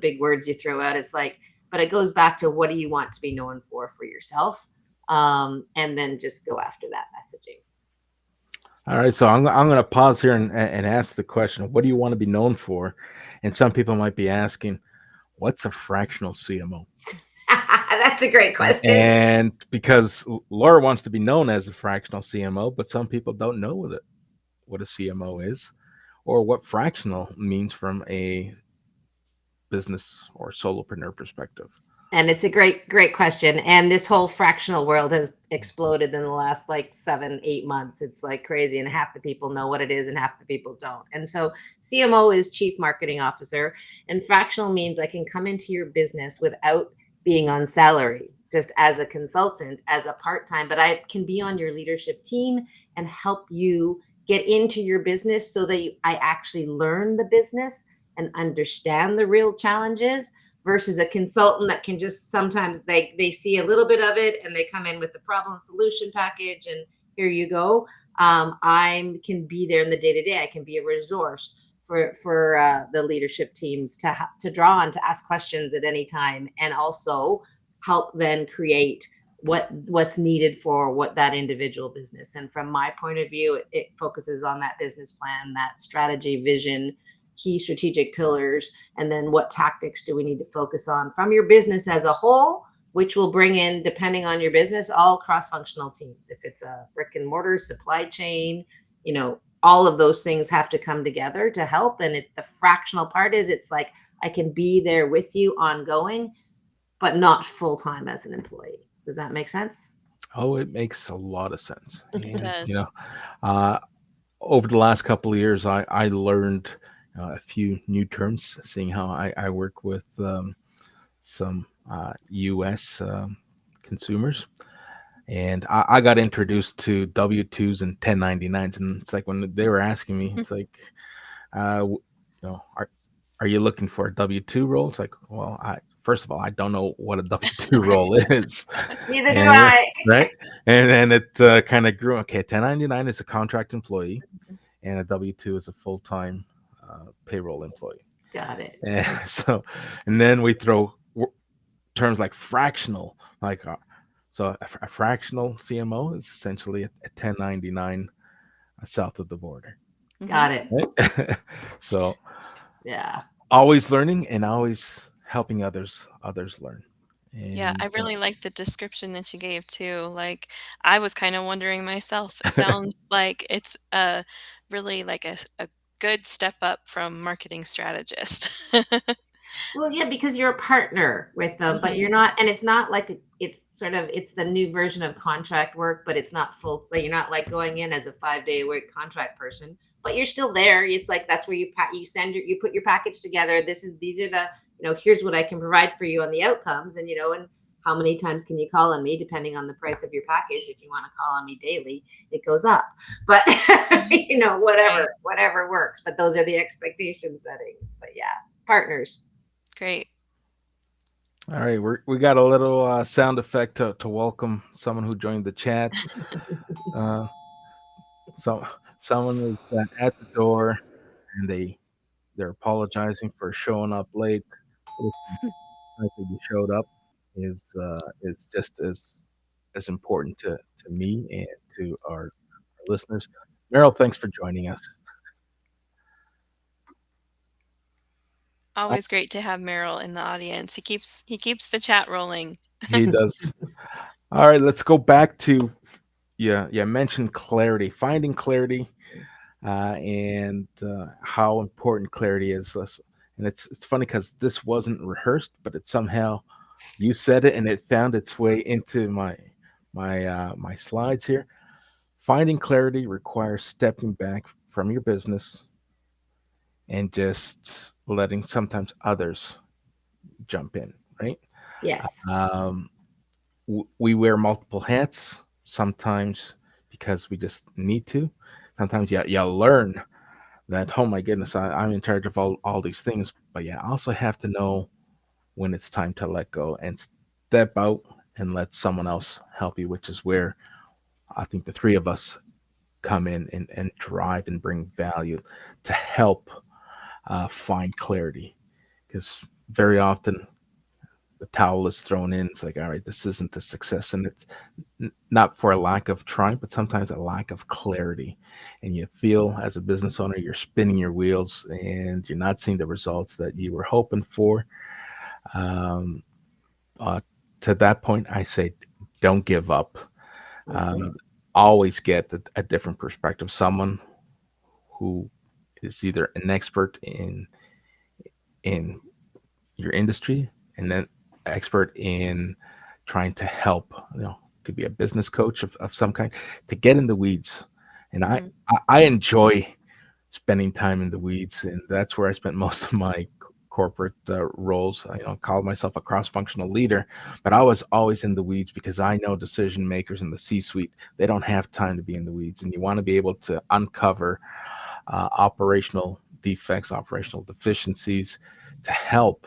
big words you throw out. It's like, but it goes back to, what do you want to be known for yourself? And then just go after that messaging. All right. So I'm going to pause here and ask the question: what do you want to be known for? And some people might be asking, what's a fractional CMO? That's a great question. And because Laura wants to be known as a fractional CMO, but some people don't know what a CMO is or what fractional means from a business or solopreneur perspective. And it's a great question. And this whole fractional world has exploded in the last like 7, 8 months. It's like crazy. And half the people know what it is and half the people don't. And so CMO is Chief Marketing Officer. And fractional means I can come into your business without being on salary, just as a consultant, as a part-time, but I can be on your leadership team and help you get into your business so that I actually learn the business and understand the real challenges versus a consultant that can just sometimes they see a little bit of it and they come in with the problem solution package and here you go. I can be there in the day to day. I can be a resource for the leadership teams to draw on, to ask questions at any time, and also help then create what's needed for what that individual business. And from my point of view, it focuses on that business plan, that strategy, vision, key strategic pillars, and then what tactics do we need to focus on from your business as a whole, which will bring in, depending on your business, all cross-functional teams. If it's a brick and mortar supply chain, all of those things have to come together to help. And the fractional part is it's like I can be there with you ongoing, but not full-time as an employee. Does that make sense? Oh, it makes a lot of sense. It And, does. uh, over the last couple of years, I learned a few new terms, seeing how I work with some US consumers. And I got introduced to W-2s and 1099s. And it's like when they were asking me, it's like, uh, w- are you looking for a W-2 role? It's like, well, first of all, I don't know what a W-2 role is. Neither do And I. right. And then it kind of grew. Okay, 1099 is a contract employee, and a W-2 is a full-time payroll employee. Got it. And so, and then we throw terms like fractional, like so a fractional CMO is essentially a 1099 south of the border, Hmm. Got it. right? So Yeah. always learning and always helping others learn. Yeah, And I really like the description that you gave too. Like, I was kind of wondering myself. It sounds like it's really like a good step up from marketing strategist. Well, yeah, because you're a partner with them, but Hmm. you're not, and it's not like it's sort of it's the new version of contract work, but it's not full. Like you're not like going in as a 5 day a week contract person, but you're still there. It's like that's where you send you put your package together. These are the here's what I can provide for you on the outcomes, and how many times can you call on me depending on the price of your package. If you want to call on me daily, it goes up, but Right. whatever works. But those are the expectation settings. But yeah, partners. Great. all right, we got a little sound effect to welcome someone who joined the chat. Uh, so someone is at the door and they're apologizing for showing up late. Listen, the fact that you showed up is just as important to me and to our listeners. Meryl, thanks for joining us. Always great to have Merrill in the audience. He keeps the chat rolling. He does. All right, let's go back to yeah. Mentioned clarity, finding clarity, and how important clarity is. And it's funny because this wasn't rehearsed, but it somehow you said it and it found its way into my slides here. Finding clarity requires stepping back from your business and just letting sometimes others jump in, right? Yes. Um, we wear multiple hats sometimes because we just need to. Sometimes you learn that, oh my goodness, I'm in charge of all these things. But yeah, I also have to know when it's time to let go and step out and let someone else help you, which is where I think the three of us come in and drive and bring value to help find clarity. Because very often the towel is thrown in. It's like, all right, this isn't a success. And it's not for a lack of trying, but sometimes a lack of clarity. And you feel as a business owner, you're spinning your wheels and you're not seeing the results that you were hoping for. Um, uh, to that point, I say don't give up. Uh, Mhm. Always get a different perspective. Someone who is either an expert in your industry and then expert in trying to help. Could be a business coach of some kind to get in the weeds. And Mhm. I enjoy spending time in the weeds, and that's where I spent most of my corporate roles. I called myself a cross-functional leader, but I was always in the weeds because I know decision makers in the C-suite, they don't have time to be in the weeds, and you want to be able to uncover operational defects, operational deficiencies, to help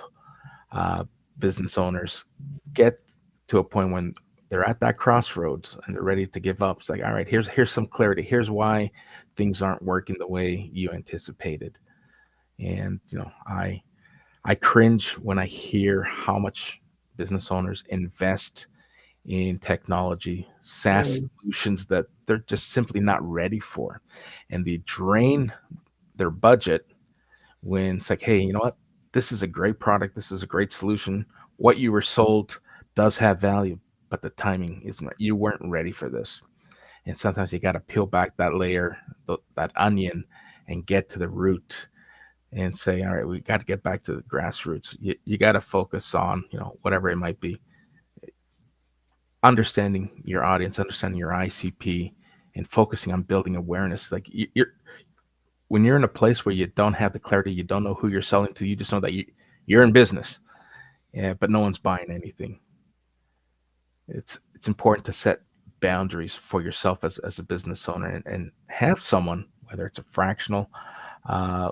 uh, business owners get to a point when they're at that crossroads and they're ready to give up. It's like, all right, here's some clarity. Here's why things aren't working the way you anticipated. And I cringe when I hear how much business owners invest in technology, SaaS Mm. solutions that they're just simply not ready for, and they drain their budget when it's like, hey, you know what? This is a great product. This is a great solution. What you were sold does have value, but the timing isn't right. You weren't ready for this. And sometimes you got to peel back that layer, that onion, and get to the root and say, all right, we got to get back to the grassroots. You got to focus on, whatever it might be, understanding your audience, understanding your ICP, and focusing on building awareness. Like you're when you're in a place where you don't have the clarity, you don't know who you're selling to, you just know that you're in business, yeah, but no one's buying anything. It's important to set boundaries for yourself as a business owner, and have someone, whether it's a fractional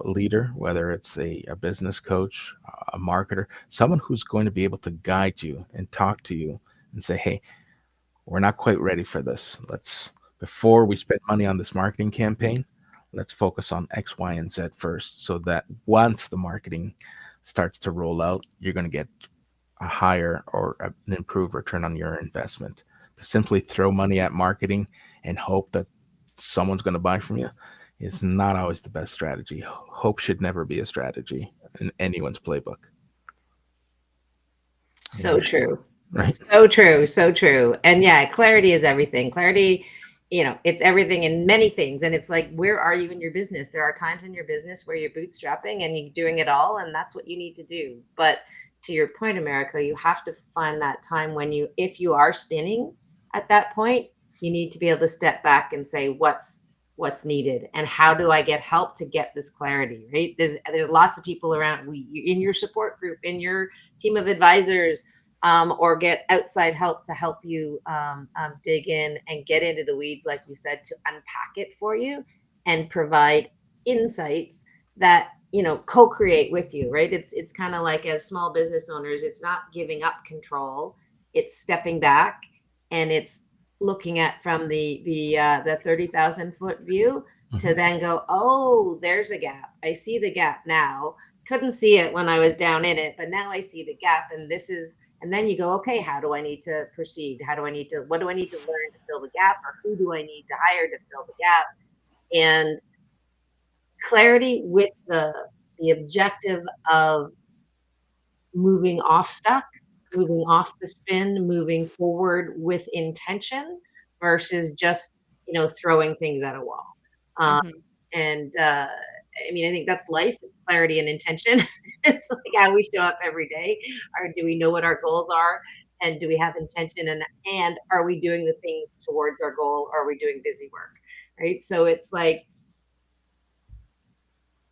leader, whether it's a business coach, a marketer, someone who's going to be able to guide you and talk to you and say, hey, we're not quite ready for this. Before we spend money on this marketing campaign, let's focus on X, Y, and Z first, so that once the marketing starts to roll out, you're going to get a higher or an improved return on your investment. To simply throw money at marketing and hope that someone's going to buy from you is not always the best strategy. Hope should never be a strategy in anyone's playbook. So And true. right, So true. So true. And yeah, clarity is everything. Clarity, it's everything in many things. And it's like, where are you in your business? There are times in your business where you're bootstrapping and you're doing it all, and that's what you need to do. But to your point, America, you have to find that time when if you are spinning at that point, you need to be able to step back and say, what's needed, and how do I get help to get this clarity, right? There's lots of people around, in your support group, in your team of advisors, or get outside help to help you dig in and get into the weeds, like you said, to unpack it for you and provide insights that co-create with you, right? It's kind of like, as small business owners, it's not giving up control, it's stepping back, and it's looking at from the 30,000 foot view, to mhm, then go, oh, there's a gap, I see the gap now, couldn't see it when I was down in it, but now I see the gap, and this is, and then you go, okay, how do I need to proceed? What do I need to learn to fill the gap? Or who do I need to hire to fill the gap? And clarity with the objective of moving off stuck, moving off the spin, moving forward with intention, versus just, throwing things at a wall. Um, Mhm. and I mean, I think that's life. It's clarity and intention. It's like how we show up every day. Or do we know what our goals are? And do we have intention? And are we doing the things towards our goal? Or are we doing busy work? Right. So it's like,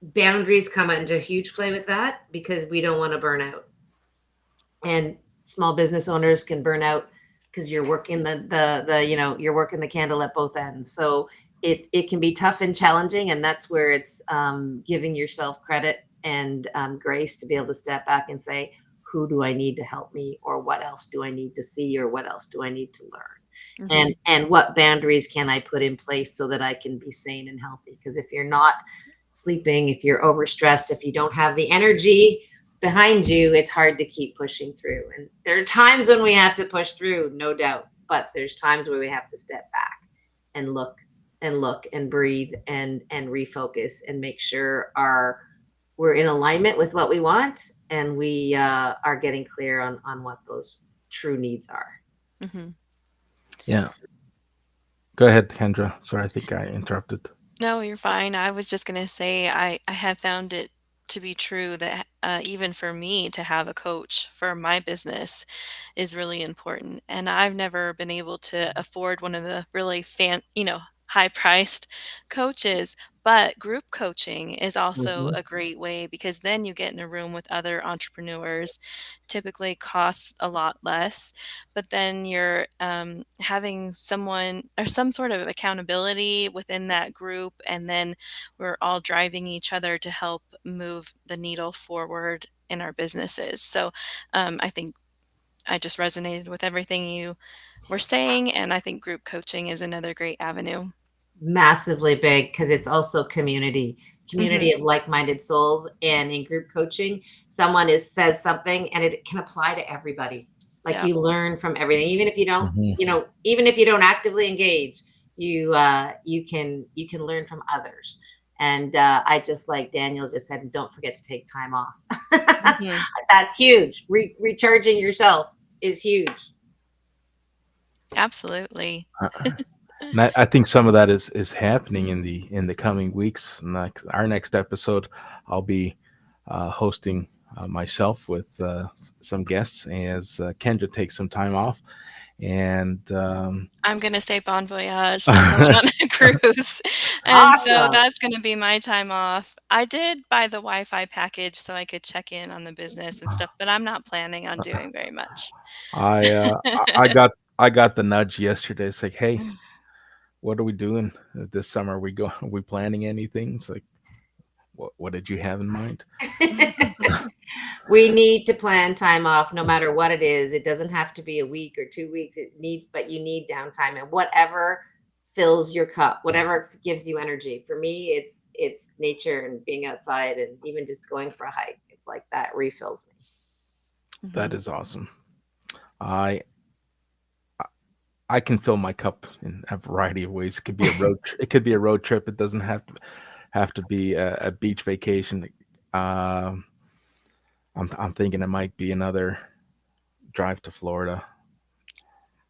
boundaries come into huge play with that, because we don't want to burn out. And small business owners can burn out because you're working you're working the candle at both ends. So it can be tough and challenging, and that's where it's giving yourself credit and grace to be able to step back and say, who do I need to help me, or what else do I need to see, or what else do I need to learn, Mhm. and what boundaries can I put in place so that I can be sane and healthy? Because if you're not sleeping, if you're overstressed, if you don't have the energy behind you, it's hard to keep pushing through. And there are times when we have to push through, no doubt, but there's times where we have to step back and look and breathe and refocus and make sure we're in alignment with what we want, and we are getting clear on what those true needs are. Mhm. Yeah. Go ahead, Kendra. Sorry, I think I interrupted. No, you're fine. I was just gonna say I have found it to be true that even for me to have a coach for my business is really important. And I've never been able to afford one of the really high priced coaches. But group coaching is also Mhm. a great way because then you get in a room with other entrepreneurs. Typically costs a lot less, but then you're having someone or some sort of accountability within that group, and then we're all driving each other to help move the needle forward in our businesses. So I think I just resonated with everything you were saying, and I think group coaching is another great avenue. Massively big because it's also community Hmm. of like-minded souls. And in group coaching, someone is says something and it can apply to everybody. Like Yeah. you learn from everything, even if you don't, Hmm. even if you don't actively engage, you can learn from others. And I just, like Daniel just said, don't forget to take time off. Hmm. That's huge. Recharging yourself is huge. Absolutely. And I think some of that is happening in the coming weeks. Like our next episode, I'll be hosting myself with some guests as Kendra takes some time off, and I'm gonna say bon voyage. I'm going on a cruise, and so Awesome. that's gonna be my time off. I did buy the Wi-Fi package so I could check in on the business and stuff, but I'm not planning on doing very much. I got the nudge yesterday. It's like, hey, what are we doing this summer? Are we planning anything? It's like, what did you have in mind? We need to plan time off no matter what it is. It doesn't have to be a week or 2 weeks. But you need downtime and whatever fills your cup, whatever gives you energy. For me, it's nature and being outside and even just going for a hike. It's like that refills me. That Mhm. is awesome. I I can fill my cup in a variety of ways. It could be it could be a road trip. It doesn't have to be a beach vacation. Um, I'm thinking it might be another drive to Florida.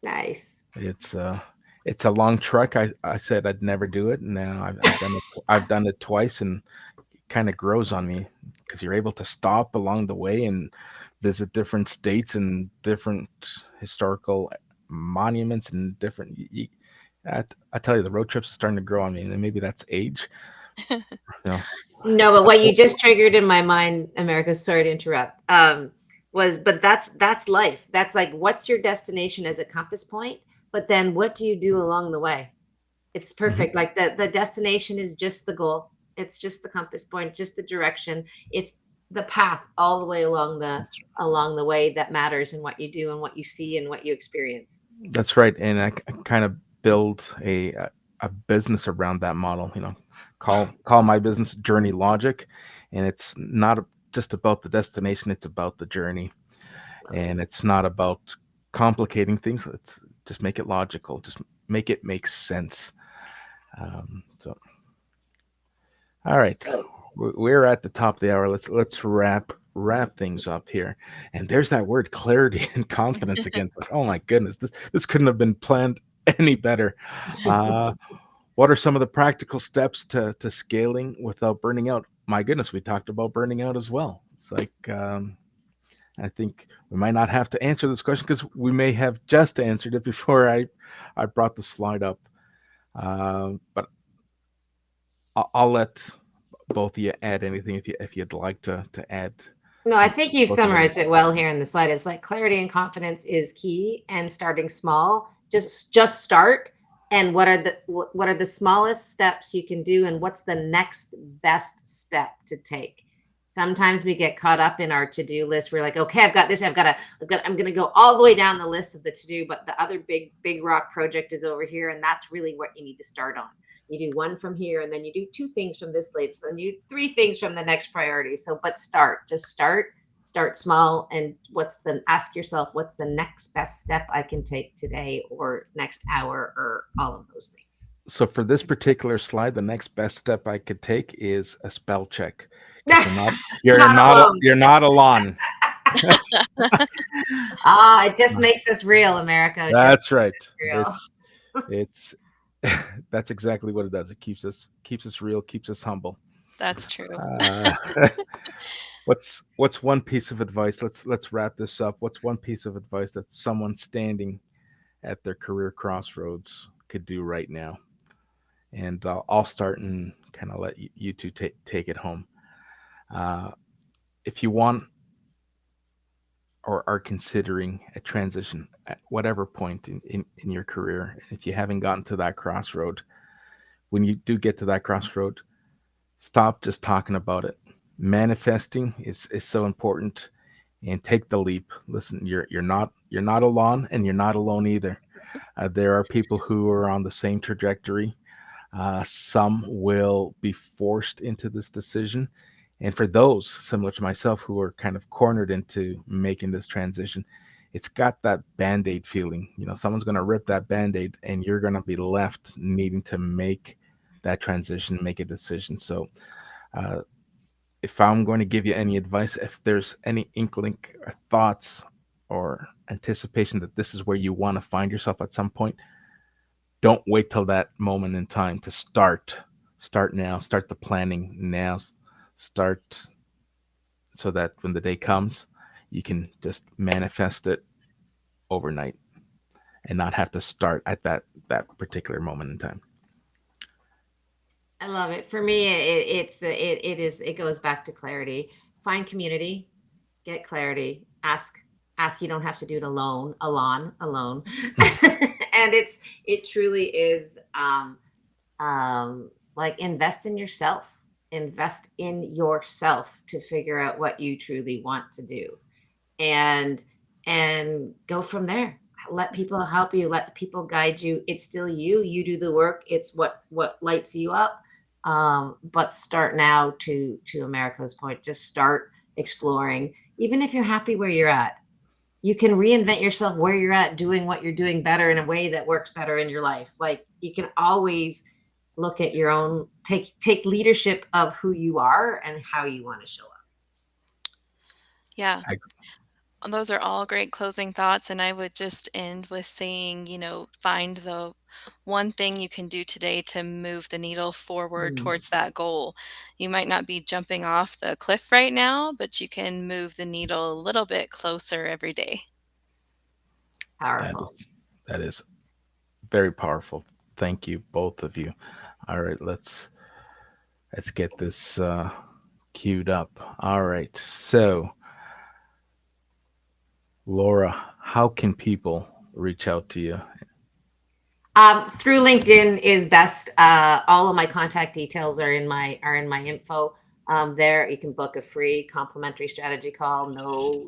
Nice. It's uh it's a long trek. I said I'd never do it, and now I've done it. I've done it twice, and it kind of grows on me because you're able to stop along the way and visit different states and different historical monuments and different. I tell you, the road trips are starting to grow on me, and maybe that's age. You know, No, but what you just triggered in my mind, America, sorry to interrupt, was, but that's life. That's like, what's your destination as a compass point? But then what do you do along the way? It's Mhm. perfect. Like the destination is just the goal. It's just the compass point, just the direction. It's the path all the way along the way that matters in what you do and what you see and what you experience. That's right, and I kind of build a business around that model. Call my business Journey Logic, and it's not just about the destination; it's about the journey, Love it. and it's not about complicating things. It's just make it logical, just make it make sense. So, all right, we're at the top of the hour. Let's wrap things up here. And there's that word clarity and confidence again. Like, oh my goodness, this couldn't have been planned any better. Uh, what are some of the practical steps to scaling without burning out? My goodness, we talked about burning out as well. It's like I think we might not have to answer this question because we may have just answered it before I brought the slide up. But I'll let both of you add anything if you'd like to add No, I some think you've both of those. summarized it well here in the slide. It's like clarity and confidence is key, and starting small. Just start. And what are the smallest steps you can do, and what's the next best step to take? Sometimes we get caught up in our to-do list. We're like, okay, I've got this. I'm going to go all the way down the list of the to-do, but the other big rock project is over here, and that's really what you need to start on. You do one from here, and then you do two things from this list, and you do three things from the next priority. So, but just start small. And ask yourself, what's the next best step I can take today or next hour or all of those things. So for this particular slide, the next best step I could take is a spell check because Not alone. you're not alone. Ah, it just makes us real, America. It just That's right. makes us It's it's that's exactly what it does. It keeps us real, keeps us humble. That's true. Uh, what's one piece of advice? Let's wrap this up. What's one piece of advice that someone standing at their career crossroads could do right now? And I'll start and kind of let you two take it home. Uh, if you want or are considering a transition at whatever point in your career, if you haven't gotten to that crossroad, when you do get to that crossroad, stop just talking about it. Manifesting is so important, and take the leap. Listen, you're not alone, and you're not alone either. There are people who are on the same trajectory. Some will be forced into this decision. And for those similar to myself who are kind of cornered into making this transition, it's got that band aid feeling. Someone's going to rip that band aid, and you're going to be left needing to make that transition, make a decision. So, uh, if I'm going to give you any advice, if there's any inkling or thoughts or anticipation that this is where you want to find yourself at some point, don't wait till that moment in time to start now, start the planning now, start so that when the day comes you can just manifest it overnight and not have to start at that particular moment in time. I love it. For me, it goes back to clarity. Find community, get clarity, ask. You don't have to do it alone. And it truly is like invest in yourself to figure out what you truly want to do, and go from there. Let people help you, let people guide you. It's still you do the work. It's what lights you up. But start now. To America's point, just start exploring. Even if you're happy where you're at, you can reinvent yourself where you're at, doing what you're doing better in a way that works better in your life. Like, you can always look at your own, take leadership of who you are and how you want to show up. Yeah. Ex- Those are all great closing thoughts, and I would just end with saying, find the one thing you can do today to move the needle forward Mm, towards that goal. You might not be jumping off the cliff right now, but you can move the needle a little bit closer every day. that powerful. is that is very powerful. Thank you, both of you. All right, let's get this queued up. All right, so Laura, how can people reach out to you? Through LinkedIn is best. All of my contact details are in my info. There you can book a free complimentary strategy call.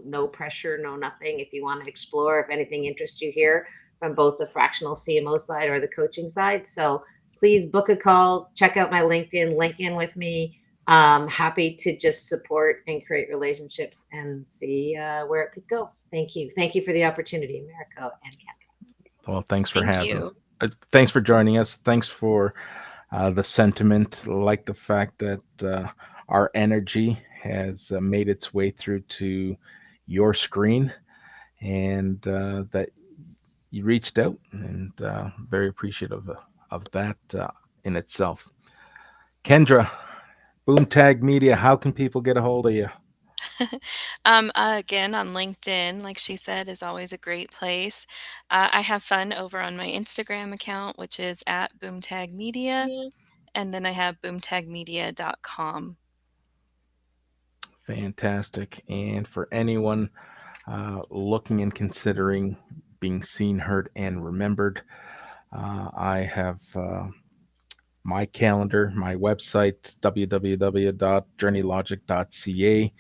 No pressure, no nothing. If you want to explore, if anything interests you here from both the fractional CMO side or the coaching side, so please book a call. Check out my LinkedIn. Link in with me. Happy to just support and create relationships and see where it could go. Thank you for the opportunity, America and Canada. Well, thanks for Thank having. you. Thanks for joining us. Thanks for the sentiment. Like the fact that our energy has made its way through to your screen, and that you reached out, and very appreciative of that in itself. Kendra, Boomtag Media, how can people get a hold of you? Again, on LinkedIn, like she said, is always a great place. I have fun over on my Instagram account, which is at Boomtag Media, and then I have boomtagmedia.com. Fantastic. And for anyone looking and considering being seen, heard, and remembered, I have my calendar, my website, www.journeylogic.ca,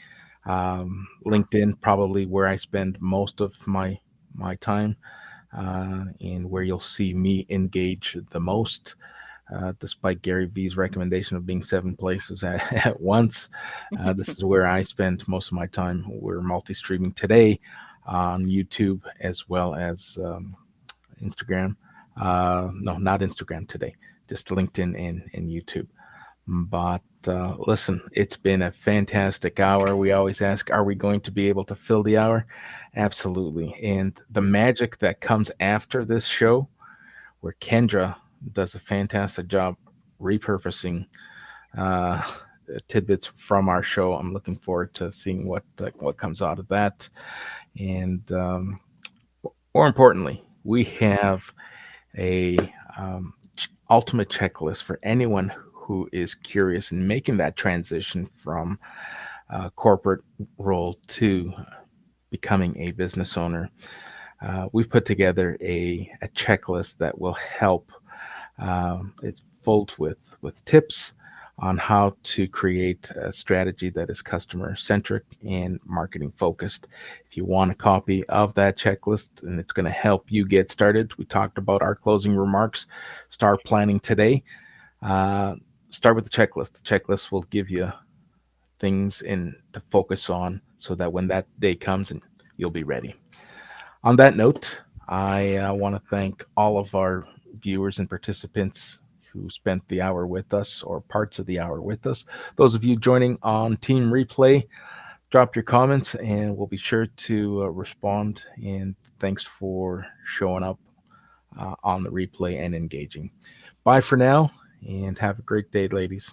LinkedIn, probably where I spend most of my time, and where you'll see me engage the most. Despite Gary Vee's recommendation of being seven places at once, this is where I spend most of my time. We're multi streaming today on YouTube as well as Instagram. No, not Instagram today, just LinkedIn and YouTube. But listen, it's been a fantastic hour. We always ask, are we going to be able to fill the hour? Absolutely. And the magic that comes after this show, where Kendra does a fantastic job repurposing uh, tidbits from our show. I'm looking forward to seeing what comes out of that. And more importantly, we have a ultimate checklist for anyone who is curious in making that transition from corporate role to becoming a business owner. We've put together a checklist that will help. It's filled with tips on how to create a strategy that is customer centric and marketing focused. If you want a copy of that checklist and it's going to help you get started, we talked about our closing remarks. Start planning today. Uh, Start with the checklist. The checklist will give you things in to focus on so that when that day comes and you'll be ready. On that note, I want to thank all of our viewers and participants who spent the hour with us or parts of the hour with us. Those of you joining on Team Replay, drop your comments and we'll be sure to respond. And thanks for showing up on the replay and engaging. Bye for now and have a great day, ladies.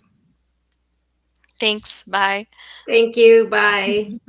Thanks. Bye. Thank you. Bye.